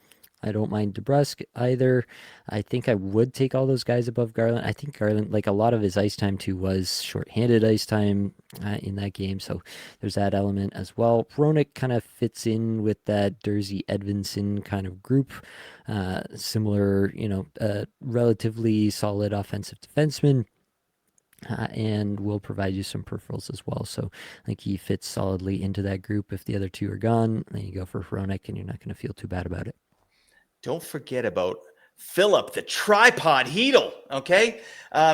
I don't mind DeBrusk either. I think I would take all those guys above Garland. I think Garland, like a lot of his ice time too, was shorthanded ice time in that game. So there's that element as well. Ronick kind of fits in with that Dursey Edvinson kind of group. Similar, relatively solid offensive defenseman. And will provide you some peripherals as well. So I think he fits solidly into that group. If the other two are gone, then you go for Hronik and you're not going to feel too bad about it. Don't forget about Philip, the tripod Heedle. Okay.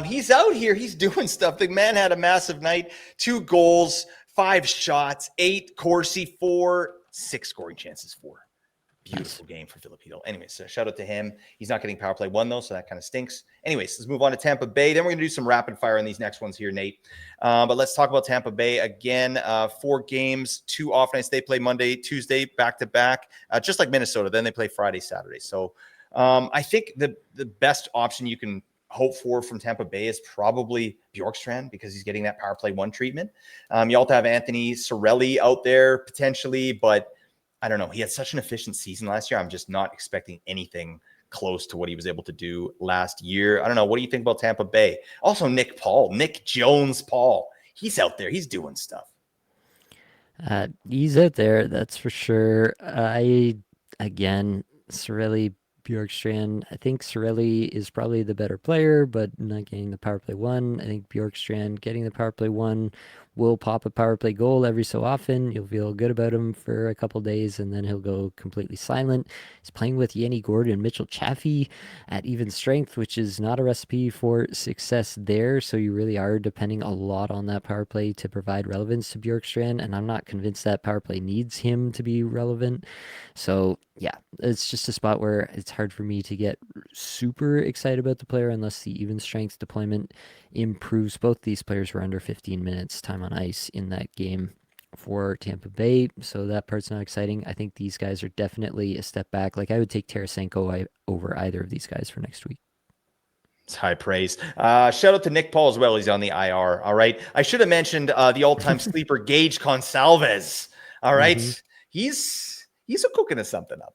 He's out here. He's doing stuff. The man had a massive night, 2 goals, 5 shots, 8 Corsi, 4, 6 scoring chances, 4. Nice. Beautiful game for Philip Heedle. Anyways, so shout out to him. He's not getting power play 1 though, so that kind of stinks. Anyways, let's move on to Tampa Bay. Then we're going to do some rapid fire on these next ones here, Nate. But let's talk about Tampa Bay again. 4 games, 2 off nights. They play Monday, Tuesday, back to back, just like Minnesota. Then they play Friday, Saturday. So I think the best option you can hope for from Tampa Bay is probably Bjorkstrand because he's getting that power play 1 treatment. You also have Anthony Cirelli out there potentially, but I don't know. He had such an efficient season last year. I'm just not expecting anything close to what he was able to do last year. I don't know. What do you think about Tampa Bay? Also, Nick Jones Paul. He's out there. He's doing stuff. He's out there, that's for sure. Again, Sorelli, Bjorkstrand. I think Sorelli is probably the better player, but not getting the power play 1. I think Bjorkstrand getting the power play 1 will pop a power play goal every so often. You'll feel good about him for a couple days, and then he'll go completely silent. He's playing with Yanni Gordon and Mitchell Chaffee at even strength, which is not a recipe for success there. So you really are depending a lot on that power play to provide relevance to Bjorkstrand, and I'm not convinced that power play needs him to be relevant. So yeah, it's just a spot where it's hard for me to get super excited about the player unless the even strength deployment improves. Both these players were under 15 minutes time on ice in that game for Tampa Bay, so that part's not exciting. I think these guys are definitely a step back. Like I would take Tarasenko over either of these guys for next week. It's high praise. Shout out to Nick Paul as well. He's on the IR. All right. I should have mentioned the all-time sleeper Gage Consalves. All right. Mm-hmm. He's cooking us something up.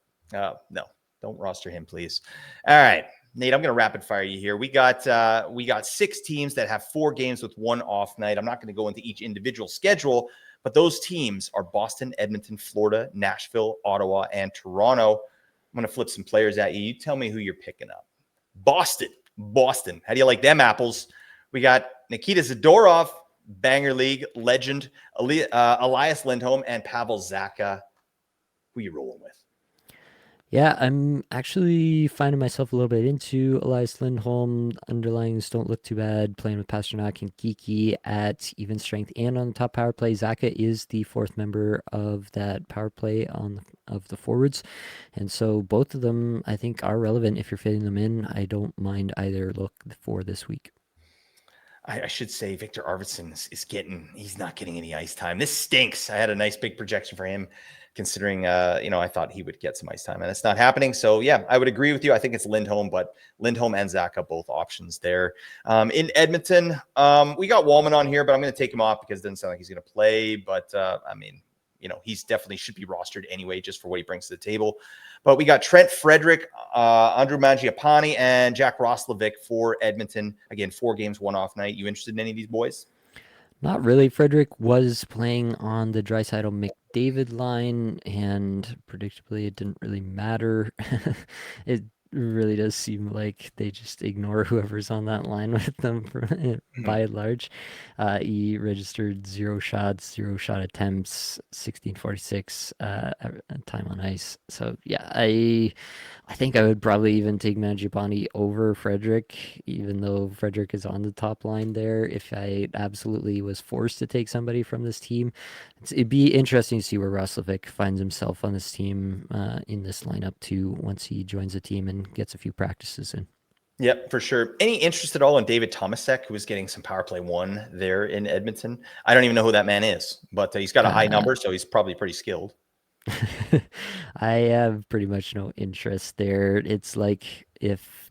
No, don't roster him, please. All right. Nate, I'm going to rapid fire you here. We got 6 teams that have 4 games with 1 off night. I'm not going to go into each individual schedule, but those teams are Boston, Edmonton, Florida, Nashville, Ottawa, and Toronto. I'm going to flip some players at you. You tell me who you're picking up. Boston. How do you like them apples? We got Nikita Zadorov, Banger League legend, Elias Lindholm, and Pavel Zacha. Who you rolling with? Yeah, I'm actually finding myself a little bit into Elias Lindholm. Underlings don't look too bad. Playing with Pasternak and Geeky at even strength and on the top power play. Zacha is the 4th member of that power play of the forwards, and so both of them I think are relevant if you're fitting them in. I don't mind either look for this week. I should say Victor Arvidsson he's not getting any ice time. This stinks. I had a nice big projection for him, considering I thought he would get some ice time, and it's not happening. So yeah, I would agree with you. I think it's Lindholm, but Lindholm and Zacha, both options there. In Edmonton, we got Wallman on here, but I'm going to take him off because it doesn't sound like he's going to play. But he's definitely should be rostered anyway, just for what he brings to the table. But we got Trent Frederick, Andrew Mangiapane, and Jack Roslovic for Edmonton. Again, 4 games, 1 off night. You interested in any of these boys? Not really. Frederick was playing on the Draisaitl McDavid line, and predictably, it didn't really matter. It really does seem like they just ignore whoever's on that line with them by and large. He registered 0 shots, 0 shot attempts, 1646 time on ice. So yeah, I think I would probably even take Mangiapane over Frederick, even though Frederick is on the top line there. If I absolutely was forced to take somebody from this team, it'd be interesting to see where Roslovic finds himself on this team in this lineup too, once he joins the team and gets a few practices in. Yep, for sure. Any interest at all in David Tomasek, who was getting some power play 1 there in Edmonton? I don't even know who that man is, but he's got a high Uh, number, so he's probably pretty skilled. I have pretty much no interest there. It's like if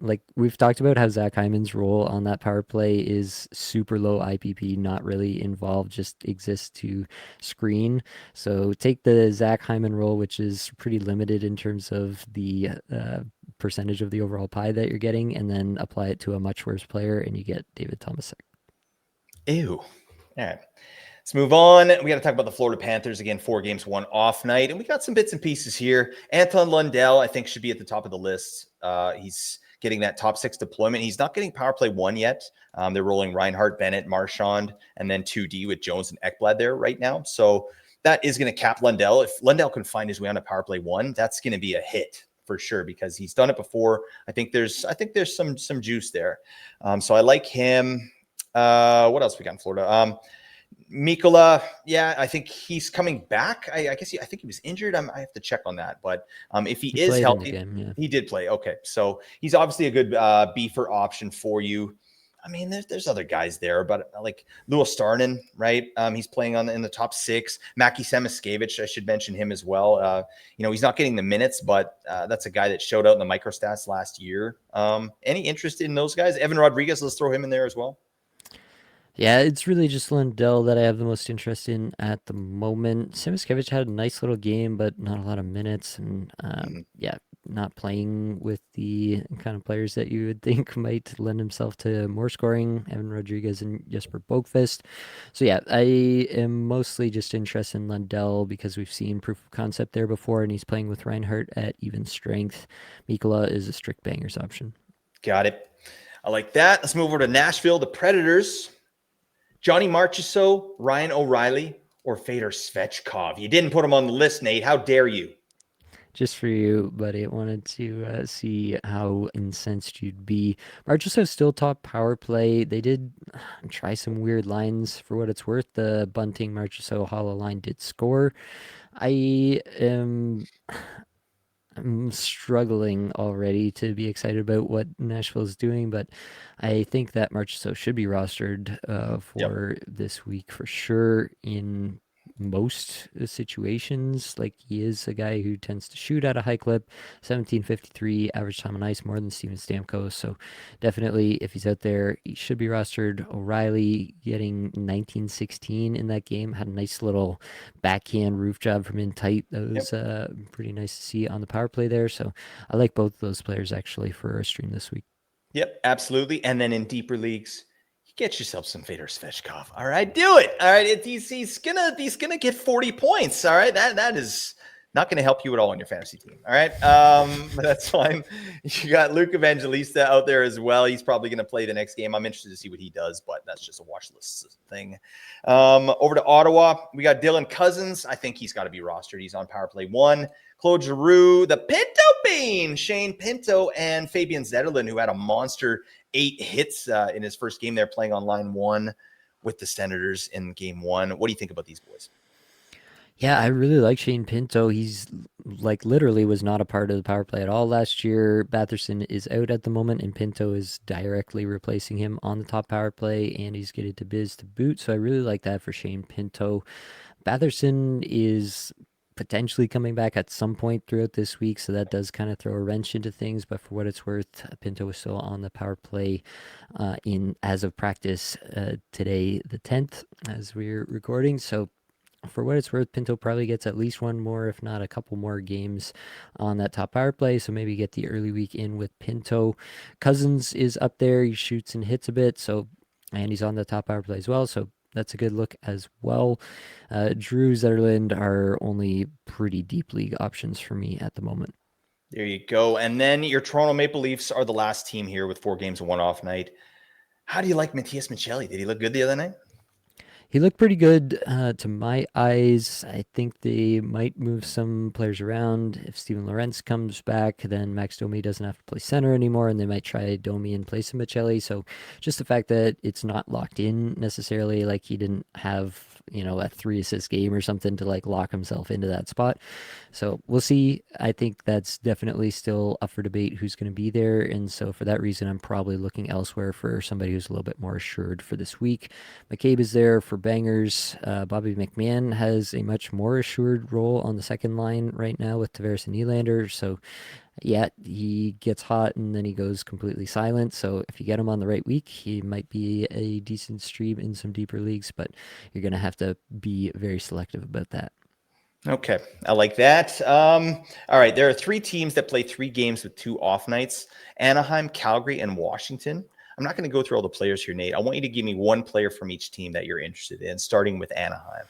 like we've talked about how Zach Hyman's role on that power play is super low IPP, not really involved, just exists to screen. So take the Zach Hyman role, which is pretty limited in terms of the percentage of the overall pie that you're getting, and then apply it to a much worse player, and you get David Tomasek. Ew. All right. Let's move on. We got to talk about the Florida Panthers again. 4 games, 1 off night, and we got some bits and pieces here. Anton Lundell, I think, should be at the top of the list. He's getting that top 6 deployment. He's not getting power play 1 yet. They're rolling Reinhart, Bennett, Marchand, and then 2D with Jones and Ekblad there right now. So that is going to cap Lundell. If Lundell can find his way on a power play 1, that's going to be a hit for sure, because he's done it before. I think there's some juice there. So I like him. What else we got in Florida? Mikkola, yeah, I think he's coming back. I guess I think he was injured. I have to check on that. But if he is Played in the healthy, game, yeah. he did play. Okay, so he's obviously a good beefer option for you. I mean, there's other guys there, but like Louis Starnin, right? He's playing in the top 6. Maki Semiskevich, I should mention him as well. He's not getting the minutes, but that's a guy that showed out in the microstats last year. Any interest in those guys? Evan Rodriguez, let's throw him in there as well. Yeah, it's really just Lundell that I have the most interest in at the moment. Simiskevich had a nice little game, but not a lot of minutes, and yeah, not playing with the kind of players that you would think might lend himself to more scoring, Evan Rodriguez and Jesper Boqvist. So yeah, I am mostly just interested in Lundell because we've seen proof of concept there before, and he's playing with Reinhardt at even strength. Mikkola is a strict bangers option. Got it. I like that. Let's move over to Nashville, the Predators. Johnny Marchessault, Ryan O'Reilly, or Fedor Svechkov? You didn't put him on the list, Nate. How dare you? Just for you, buddy. I wanted to see how incensed you'd be. Marchessault's still top power play. They did try some weird lines for what it's worth. The Bunting Marchessault hollow line did score. I am I'm struggling already to be excited about what Nashville's doing, but I think that Marchessault should be rostered Yep. for this week for sure in most situations. Like, he is a guy who tends to shoot at a high clip. 1753 average time on ice, more than Steven Stamkos. So definitely, if he's out there, he should be rostered. O'Reilly getting 1916 in that game. Had a nice little backhand roof job from in tight. That was Yep. pretty nice to see on the power play there. So I like both of those players actually for a stream this week. Yep, absolutely. And then in deeper leagues, you get yourself some Vader Svechkov. All right, do it. All right, he's gonna get 40 points. All right, that is not going to help you at all on your fantasy team. All right, but that's fine. You got Luke Evangelista out there as well. He's probably going to play the next game. I'm interested to see what he does, but that's just a watch list thing. Over to Ottawa, we got Dylan Cousins. I think he's got to be rostered. He's on power play 1. Claude Giroux, the Pinto Bean, Shane Pinto, and Fabian Zetterlund, who had a monster 8 hits in his first game there playing on line 1 with the Senators in game 1. What do you think about these boys? Yeah, I really like Shane Pinto. He's like literally was not a part of the power play at all last year. Batherson is out at the moment, and Pinto is directly replacing him on the top power play, and he's getting to biz to boot. So I really like that for Shane Pinto. Batherson is potentially coming back at some point throughout this week, so that does kind of throw a wrench into things. But for what it's worth, Pinto is still on the power play in as of practice today, the 10th, as we're recording. So for what it's worth, Pinto probably gets at least one more, if not a couple more games on that top power play. So maybe get the early week in with Pinto. Cousins is up there. He shoots and hits a bit. So, and he's on the top power play as well. So that's a good look as well. Drew, Zetterlund are only pretty deep league options for me at the moment. There you go. And then your Toronto Maple Leafs are the last team here with 4 games and 1 off night. How do you like Matias Michelli? Did he look good the other night? He looked pretty good to my eyes. I think they might move some players around. If Steven Lorentz comes back, then Max Domi doesn't have to play center anymore, and they might try Domi in place of Michelli. So just the fact that it's not locked in necessarily, like he didn't have, a 3 assist game or something to like lock himself into that spot. So we'll see. I think that's definitely still up for debate who's going to be there. And so for that reason, I'm probably looking elsewhere for somebody who's a little bit more assured for this week. McCabe is there for bangers. Bobby McMahon has a much more assured role on the second line right now with Tavares and Nylander. So yeah, he gets hot and then he goes completely silent. So if you get him on the right week, he might be a decent stream in some deeper leagues, but you're going to have to be very selective about that. Okay, I like that. All right, there are 3 teams that play 3 games with 2 off nights: Anaheim, Calgary, and Washington. I'm not going to go through all the players here, Nate. I want you to give me one player from each team that you're interested in, starting with Anaheim.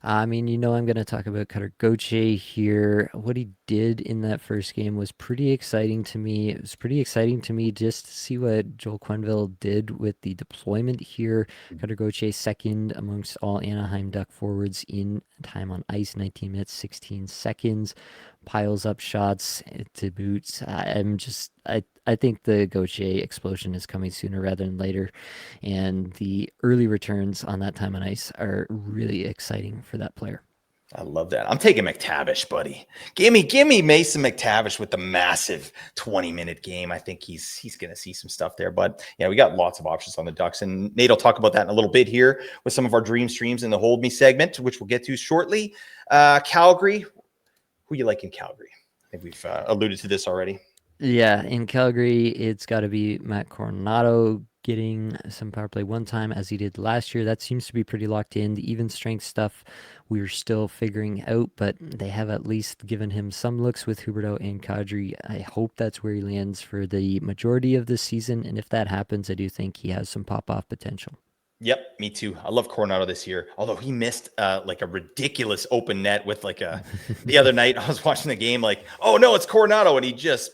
I mean, I'm going to talk about Cutter Gauthier here. What he did in that first game was pretty exciting to me. It was pretty exciting to me just to see what Joel Quenneville did with the deployment here. Cutter Gauthier second amongst all Anaheim Duck forwards in time on ice, 19 minutes, 16 seconds. Piles up shots to boots. I think the Gauthier explosion is coming sooner rather than later, and the early returns on that time on ice are really exciting for that player. I love that. I'm taking McTavish, buddy. Give me Mason McTavish with the massive 20-minute game. I think he's going to see some stuff there. But yeah, we got lots of options on the Ducks, and Nate will talk about that in a little bit here with some of our dream streams in the Hold Me segment, which we'll get to shortly. Calgary, who you like in Calgary? I think we've alluded to this already. Yeah, in Calgary, it's got to be Matt Coronado getting some power play one time as he did last year. That seems to be pretty locked in. The even strength stuff we're still figuring out, but they have at least given him some looks with Huberdeau and Kadri. I hope that's where he lands for the majority of this season, and if that happens, I do think he has some pop-off potential. Yep, me too. I love Coronado this year, although he missed like a ridiculous open net with like the other night. I was watching the game like, oh no, it's Coronado, and he just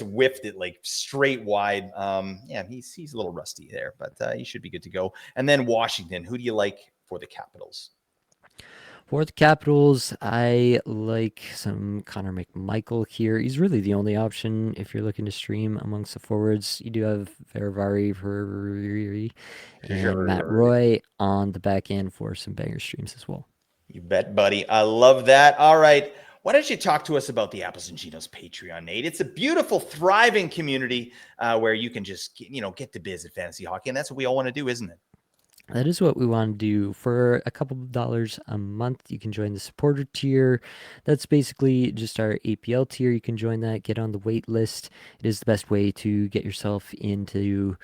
whiffed it like straight wide. Yeah, he's a little rusty there, but he should be good to go. And then Washington, who do you like for the Capitals? For the Capitals, I like some Connor McMichael here. He's really the only option if you're looking to stream amongst the forwards. You do have Veravari and Matt Roy on the back end for some banger streams as well. You bet, buddy. I love that. All right. Why don't you talk to us about the Apples and Ginos Patreon, Nate? It's a beautiful, thriving community where you can just, get to biz at fantasy hockey, and that's what we all want to do, isn't it? That is what we want to do. For a couple of dollars a month, you can join the supporter tier. That's basically just our APL tier. You can join that, get on the wait list. It is the best way to get yourself into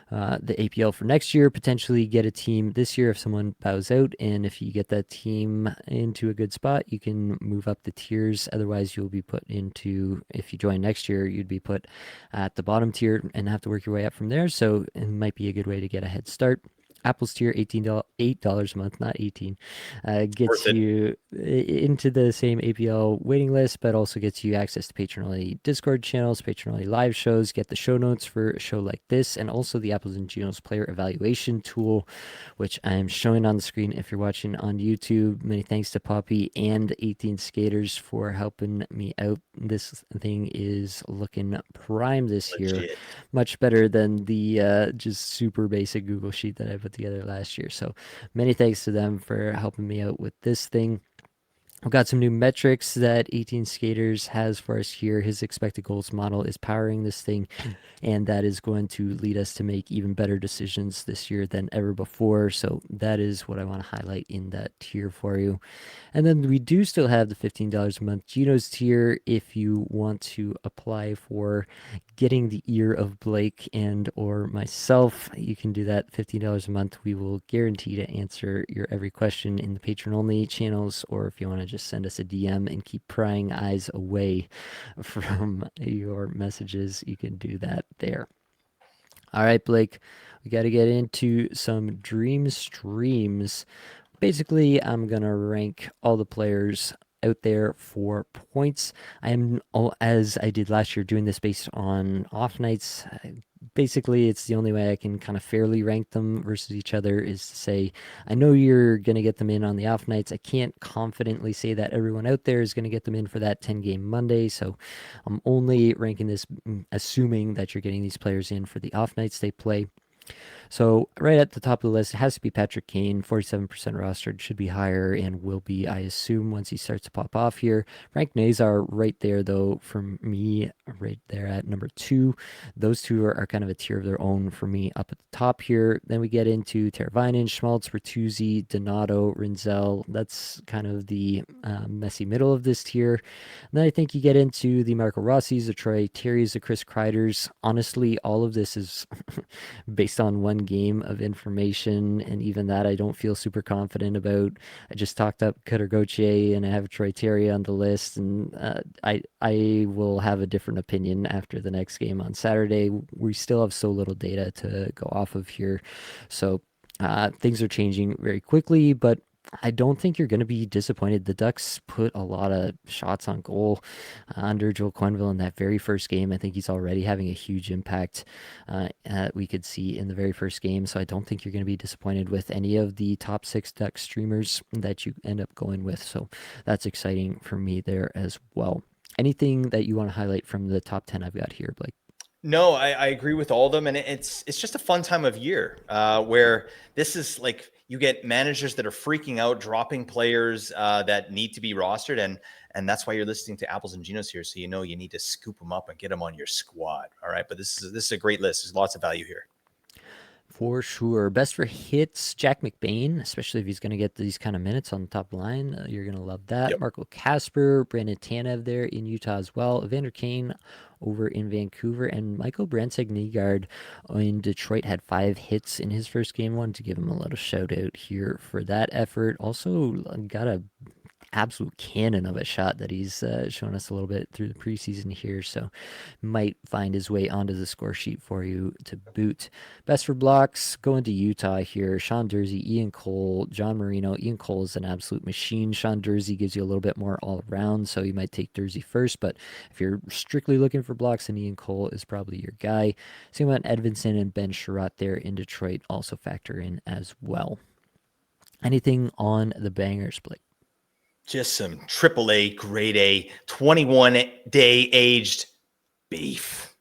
the APL for next year, potentially get a team this year if someone bows out. And if you get that team into a good spot, you can move up the tiers. Otherwise, you'll be put into, if you join next year, you'd be put at the bottom tier and have to work your way up from there. So it might be a good way to get a head start. Apple's tier, $8 a month, not 18, Worth gets it. you into the same APL waiting list, but also gets you access to patron-only Discord channels, patron-only live shows, get the show notes for a show like this, and also the Apples and Ginos player evaluation tool, which I am showing on the screen if you're watching on YouTube. Many thanks to Poppy and 18 Skaters for helping me out. This thing is looking prime this year, Legit. much better than the just super basic Google sheet that I put together last year. So many thanks to them for helping me out with this thing. I've got some new metrics that 18 Skaters has for us here. His expected goals model is powering this thing, and that is going to lead us to make even better decisions this year than ever before. So that is what I want to highlight in that tier for you. And then we do still have the $15 a month Ginos tier if you want to apply for getting the ear of Blake and or myself. You can do that $15 a month. We will guarantee to answer your every question in the patron only channels, or if you want to just send us a DM and keep prying eyes away from your messages, you can do that there. All right, Blake, we got to get into some dream streams. Basically, I'm going to rank all the players out there for points. I am, as I did last year, doing this based on off nights. Basically, it's the only way I can kind of fairly rank them versus each other is to say, I know you're going to get them in on the off nights. I can't confidently say that everyone out there is going to get them in for that 10 game Monday. So I'm only ranking this assuming that you're getting these players in for the off nights they play. So right at the top of the list, it has to be Patrick Kane, 47% rostered, should be higher and will be, I assume, once he starts to pop off here. Frank Nazar right there, though, for me, right there at number 2. Those two are kind of a tier of their own for me up at the top here. Then we get into Teravainen, Schmaltz, Bertuzzi, Donato, Rinzel. That's kind of the messy middle of this tier. And then I think you get into the Marco Rossi's, the Troy Terry's, the Chris Kreiders. Honestly, all of this is based on one game of information, and even that I don't feel super confident about. I just talked up Cutter Gauthier, and I have Troy Terry on the list, and I will have a different opinion after the next game on Saturday. We still have so little data to go off of here, so things are changing very quickly, but I don't think you're going to be disappointed. The Ducks put a lot of shots on goal under Joel Quenneville in that very first game. I think he's already having a huge impact we could see in the very first game. So I don't think you're going to be disappointed with any of the top 6 Ducks streamers that you end up going with. So that's exciting for me there as well. Anything that you want to highlight from the top 10 I've got here, Blake? No, I agree with all of them, and it's just a fun time of year where this is like you get managers that are freaking out, dropping players that need to be rostered, and that's why you're listening to Apples and Ginos here, so you know you need to scoop them up and get them on your squad. All right, but this is a great list. There's lots of value here. For sure. Best for hits, Jack McBain, especially if he's going to get these kind of minutes on the top line. You're going to love that. Yep. Marco Casper, Brandon Tanev there in Utah as well. Evander Kane over in Vancouver. And Michael Brandsegg-Nygaard in Detroit had 5 hits in his first game. Wanted to give him a little shout out here for that effort. Also got a absolute cannon of a shot that he's shown us a little bit through the preseason here, so might find his way onto the score sheet for you to boot. Best for blocks, going to Utah here. Sean Dursey, Ian Cole, John Marino. Ian Cole is an absolute machine. Sean Dursey gives you a little bit more all around, so you might take Dursey first, but if you're strictly looking for blocks, then Ian Cole is probably your guy. Same about Edvinson and Ben Sherratt there in Detroit also factor in as well. Anything on the bangers, Blake? Just some AAA, grade A, 21-day aged beef.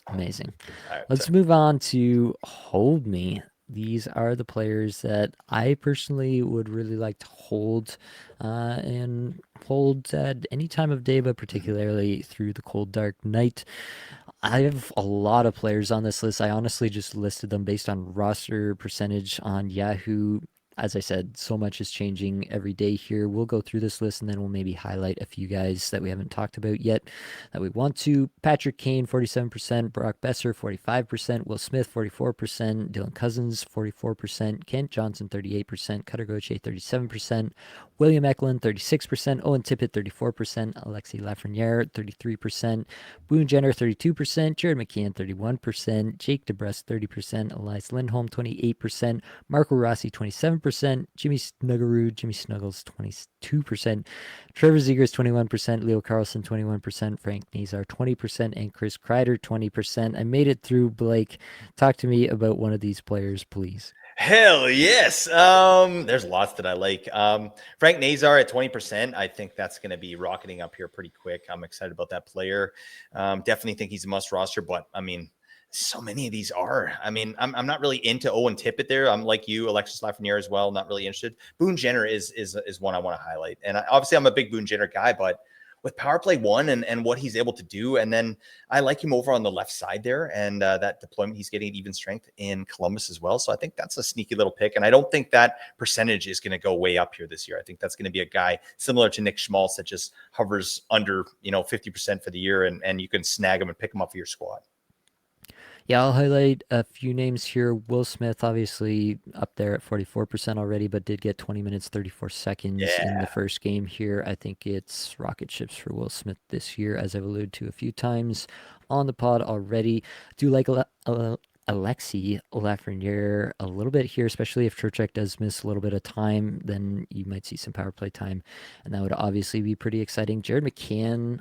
Amazing. Right, Let's move on to Hold Me. These are the players that I personally would really like to hold and hold at any time of day, but particularly through the cold, dark night. I have a lot of players on this list. I honestly just listed them based on roster percentage on Yahoo. As I said, so much is changing every day here. We'll go through this list and then we'll maybe highlight a few guys that we haven't talked about yet that we want to. Patrick Kane, 47%. Brock Besser, 45%. Will Smith, 44%. Dylan Cousins, 44%. Kent Johnson, 38%. Cutter Gauthier, 37%. William Eklund, 36%. Owen Tippett, 34%. Alexi Lafreniere, 33%. Boone Jenner, 32%. Jared McCann, 31%. Jake DeBrus, 30%. Elias Lindholm, 28%. Marco Rossi, 27%. Jimmy Snuggaroo, Jimmy Snuggles, 22%. Trevor Zegers, 21%. Leo Carlson, 21%. Frank Nazar, 20%. And Chris Kreider, 20%. I made it through, Blake. Talk to me about one of these players, please. Hell yes. There's lots that I like. Frank Nazar at 20%. I think that's going to be rocketing up here pretty quick. I'm excited about that player. Definitely think he's a must roster, but I mean, so many of these are. I mean, I'm not really into Owen Tippett there. I'm like you, Alexis Lafreniere as well. Not really interested. Boone Jenner is one I want to highlight, and obviously I'm a big Boone Jenner guy, but with power play one and what he's able to do. And then I like him over on the left side there, and that deployment, he's getting even strength in Columbus as well. So I think that's a sneaky little pick. And I don't think that percentage is going to go way up here this year. I think that's going to be a guy similar to Nick Schmaltz that just hovers under, 50% for the year, and you can snag him and pick him up for your squad. Yeah, I'll highlight a few names here. Will Smith, obviously up there at 44% already, but did get 20 minutes, 34 seconds in the Yeah. first game here. I think it's rocket ships for Will Smith this year, as I've alluded to a few times on the pod already. Do like Alexi Lafreniere a little bit here, especially if Trocheck does miss a little bit of time, then you might see some power play time, and that would obviously be pretty exciting. Jared McCann,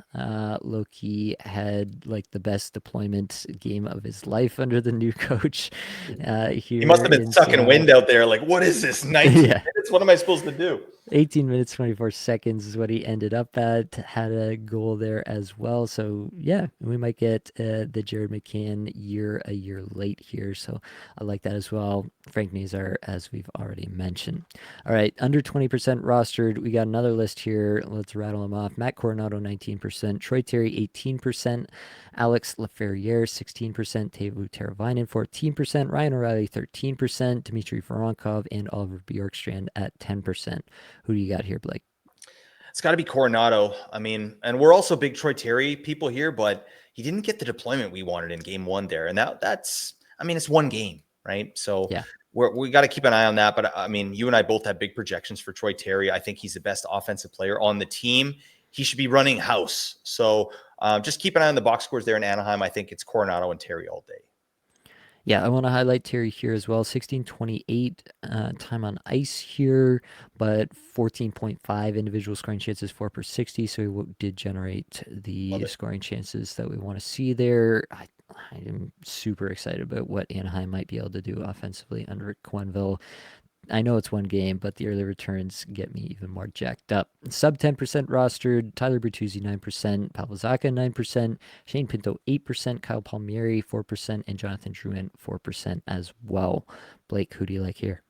low-key, had like the best deployment game of his life under the new coach He must here have been in sucking Seattle. wind out there. Like, what is this? 19 Yeah. minutes? What am I supposed to do? 18 minutes 24 seconds is what he ended up at. Had a goal there as well. So yeah, we might get the Jared McCann a year late here. So I like that as well. Frank Nazar, as we've already mentioned. All right, under 20% rostered. We got another list here. Let's rattle them off. Matt Coronado, 19%. Troy Terry, 18%. Alex Laferriere, 16%. Teuvo Teravainen, 14%. Ryan O'Reilly, 13%. Dmitry Voronkov and Oliver Bjorkstrand at 10%. Who do you got here, Blake? It's got to be Coronado. I mean, and we're also big Troy Terry people here, but he didn't get the deployment we wanted in game one there. And that's, I mean, it's one game, right? So Yeah. we got to keep an eye on that. But I mean, you and I both have big projections for Troy Terry. I think he's the best offensive player on the team. He should be running house. So just keep an eye on the box scores there in Anaheim. I think it's Coronado and Terry all day. Yeah, I want to highlight Terry here as well. 1628 time on ice here, but 14.5 individual scoring chances, 4 per 60. So he did generate the scoring chances that we want to see there. I am super excited about what Anaheim might be able to do offensively under Quenneville. I know it's one game, but the early returns get me even more jacked up. Sub 10% rostered, Tyler Bertuzzi 9%, Pavel Zacha 9%, Shane Pinto 8%, Kyle Palmieri 4%, and Jonathan Drouin 4% as well. Blake, who do you like here?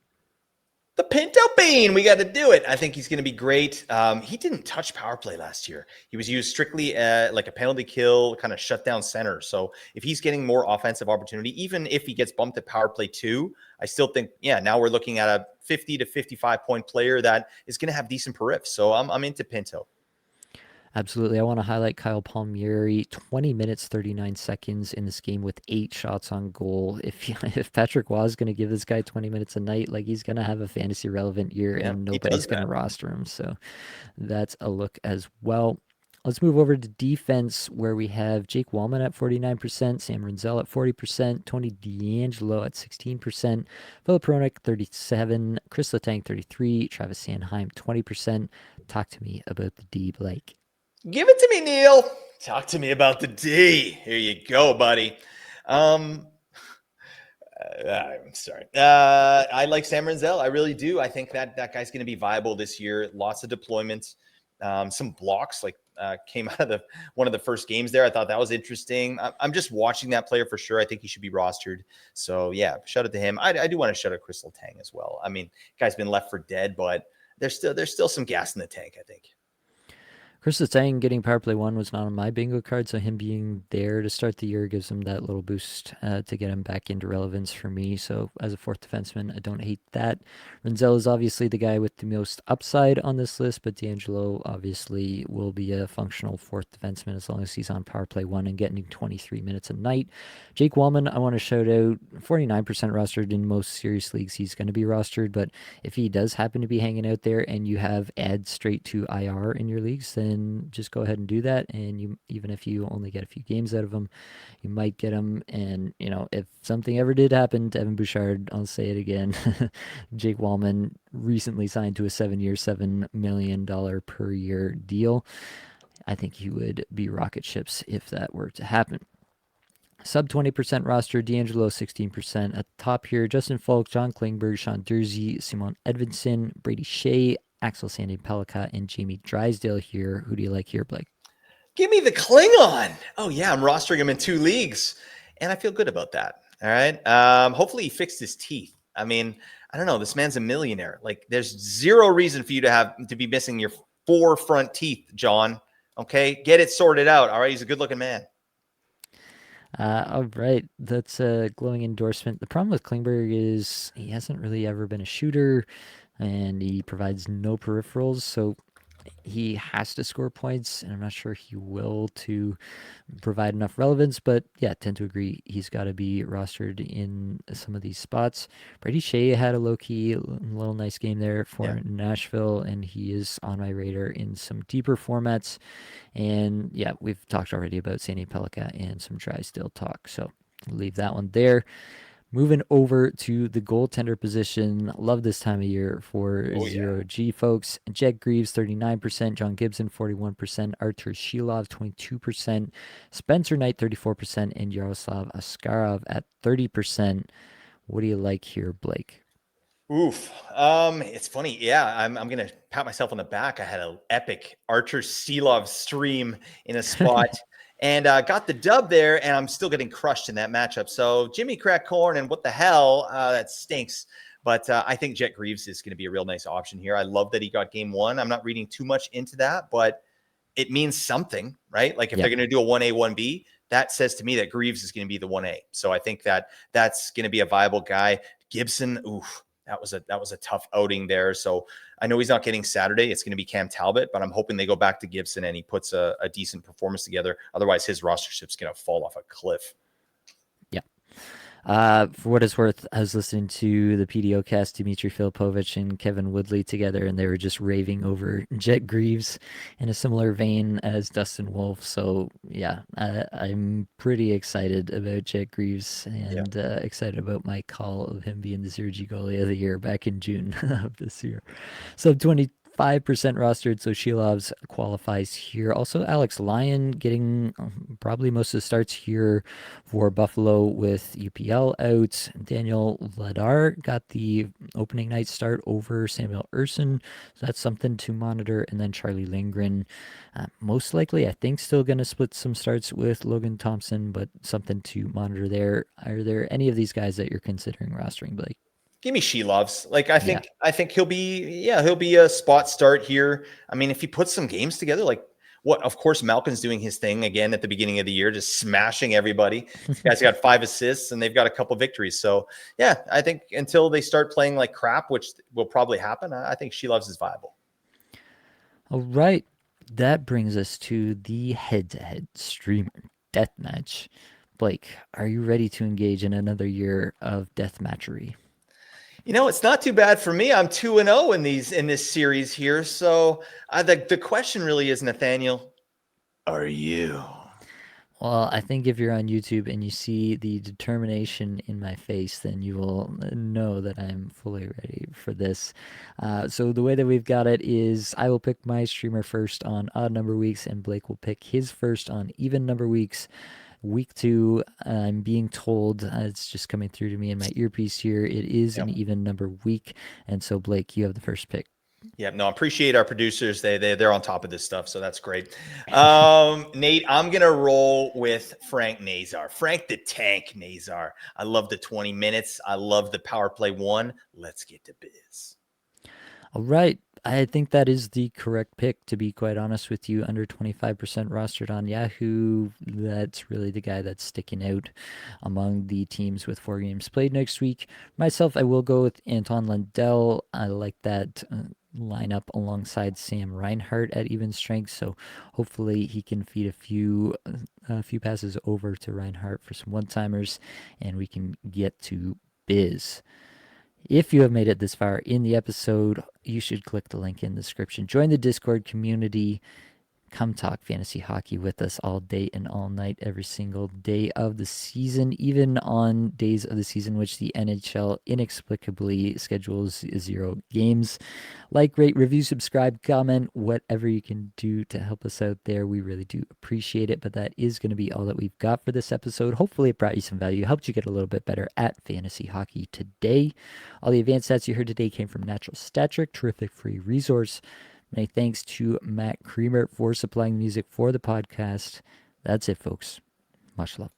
The Pinto Bean, we got to do it. I think he's going to be great. He didn't touch power play last year. He was used strictly like a penalty kill, kind of shut down center. So if he's getting more offensive opportunity, even if he gets bumped at power play 2, I still think, now we're looking at a 50 to 55 point player that is going to have decent periffs. So I'm into Pinto. Absolutely. I want to highlight Kyle Palmieri, 20 minutes, 39 seconds in this game with 8 shots on goal. If Patrick Waugh is going to give this guy 20 minutes a night, like he's going to have a fantasy relevant year and nobody's going to roster him. So that's a look as well. Let's move over to defense where we have Jake Wallman at 49%, Sam Renzel at 40%, Tony DeAngelo at 16%, Philip Hronik 37%, Chris Letang 33%, Travis Sanheim 20%. Talk to me about the D, Blake. Give it to me, Neil. Talk to me about the D. Here you go, buddy. I'm sorry. I like Sam Renzel. I really do. I think that guy's going to be viable this year. Lots of deployments, some blocks came out of one of the first games there. I thought that was interesting. I'm just watching that player for sure. I think he should be rostered. So yeah, shout out to him. I do want to shout out Chris Letang as well. I mean, guy's been left for dead, but there's still some gas in the tank, I think. Chris Letang getting power play one was not on my bingo card, so him being there to start the year gives him that little boost to get him back into relevance for me. So as a fourth defenseman, I don't hate that. Renzel is obviously the guy with the most upside on this list, but D'Angelo obviously will be a functional fourth defenseman as long as he's on power play one and getting 23 minutes a night. Jake Wallman, I want to shout out, 49% rostered in most serious leagues. He's going to be rostered, but if he does happen to be hanging out there and you have add straight to IR in your leagues, then just go ahead and do that. And you, even if you only get a few games out of him, you might get him. And if something ever did happen to Evan Bouchard, I'll say it again. Jake Wallman recently signed to a 7-year, $7 million per year deal. I think he would be rocket ships if that were to happen. Sub 20% roster, D'Angelo 16%. At the top here, Justin Falk, John Klingberg, Sean Dursey, Simon Edvinsson, Brady Shea, Axel Sandy Pellica, and Jamie Drysdale here. Who do you like here, Blake? Give me the Klingon. Oh, yeah, I'm rostering him in 2 leagues, and I feel good about that. All right. Hopefully he fixed his teeth. I mean, I don't know. This man's a millionaire. Like, there's zero reason for you to be missing your 4 front teeth, John. Okay, get it sorted out. All right, he's a good-looking man. All right, that's a glowing endorsement. The problem with Klingberg is he hasn't really ever been a shooter, and he provides no peripherals, so he has to score points, and I'm not sure he will to provide enough relevance. But yeah, tend to agree he's got to be rostered in some of these spots. Brady Shea had a low-key little nice game there for Nashville, and he is on my radar in some deeper formats. And yeah, we've talked already about Sandy Pellica and some Drysdale talk, so leave that one there. Moving over to the goaltender position. Love this time of year for zero G, folks. Jet Greaves, 39%. John Gibson, 41%. Artur Shilov, 22%. Spencer Knight, 34%. And Yaroslav Askarov at 30%. What do you like here, Blake? Oof. It's funny. Yeah, I'm gonna pat myself on the back. I had an epic Archer Seelov stream in a spot and got the dub there, and I'm still getting crushed in that matchup. So Jimmy Crack Corn and what the hell? That stinks. But I think Jet Greaves is going to be a real nice option here. I love that he got game 1. I'm not reading too much into that, but it means something, right? Like if they're going to do a 1A, 1B, that says to me that Greaves is going to be the 1A. So I think that that's going to be a viable guy. Gibson, oof. That was a tough outing there. So I know he's not getting Saturday. It's going to be Cam Talbot, but I'm hoping they go back to Gibson and he puts a decent performance together. Otherwise, his rostership's going to fall off a cliff. Yeah. For what it's worth, I was listening to the PDO cast, Dmitry Filipovich and Kevin Woodley together, and they were just raving over Jet Greaves in a similar vein as Dustin Wolf. So yeah, I'm pretty excited about Jet Greaves and excited about my call of him being the Zero G goalie of the year back in June of this year. So 25% rostered, so Shilovs qualifies here. Also, Alex Lyon getting probably most of the starts here for Buffalo with UPL out. Daniel Vladar got the opening night start over Samuel Urson, so that's something to monitor. And then Charlie Lindgren, most likely, I think, still going to split some starts with Logan Thompson, but something to monitor there. Are there any of these guys that you're considering rostering, Blake? Give me Shilovs. Like I think he'll be a spot start here. I mean, if he puts some games together, like what? Of course, Malkin's doing his thing again at the beginning of the year, just smashing everybody. This guy's got 5 assists and they've got a couple victories. So yeah, I think until they start playing like crap, which will probably happen, I think Shilovs is viable. All right, that brings us to the head-to-head streamer deathmatch. Blake, are you ready to engage in another year of deathmatchery? You know, it's not too bad for me. I'm 2-0 in this series here. So the question really is, Nathaniel, are you? Well, I think if you're on YouTube and you see the determination in my face, then you will know that I'm fully ready for this. So the way that we've got it is I will pick my streamer first on odd number weeks, and Blake will pick his first on even number weeks. Week 2, I'm being told, it's just coming through to me in my earpiece here, it is an even number week. And so, Blake, you have the first pick. Yeah, no, I appreciate our producers. They're on top of this stuff, so that's great. Nate, I'm gonna roll with Frank Nazar, Frank the Tank Nazar. I love the 20 minutes. I love the power play 1. Let's get to biz. All right. I think that is the correct pick, to be quite honest with you. Under 25% rostered on Yahoo. That's really the guy that's sticking out among the teams with 4 games played next week. Myself, I will go with Anton Lundell. I like that lineup alongside Sam Reinhart at even strength. So hopefully he can feed a few passes over to Reinhart for some one-timers, and we can get to Biz. If you have made it this far in the episode, you should click the link in the description. Join the Discord community. Come talk fantasy hockey with us all day and all night, every single day of the season, even on days of the season which the NHL inexplicably schedules 0 games. Like, rate, review, subscribe, comment, whatever you can do to help us out there. We really do appreciate it. But that is going to be all that we've got for this episode. Hopefully, it brought you some value, helped you get a little bit better at fantasy hockey today. All the advanced stats you heard today came from Natural Stat Trick, terrific free resource. Many thanks to Matt Creamer for supplying music for the podcast. That's it, folks. Much love.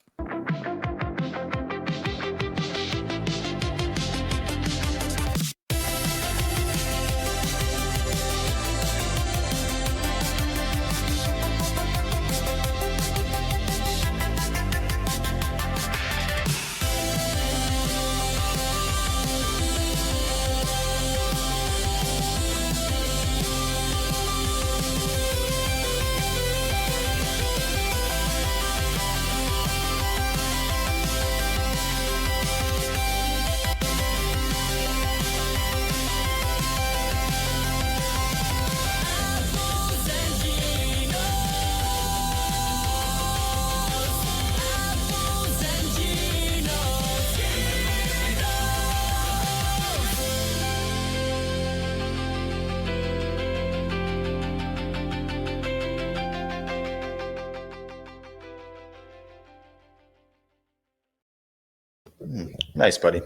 Nice, buddy.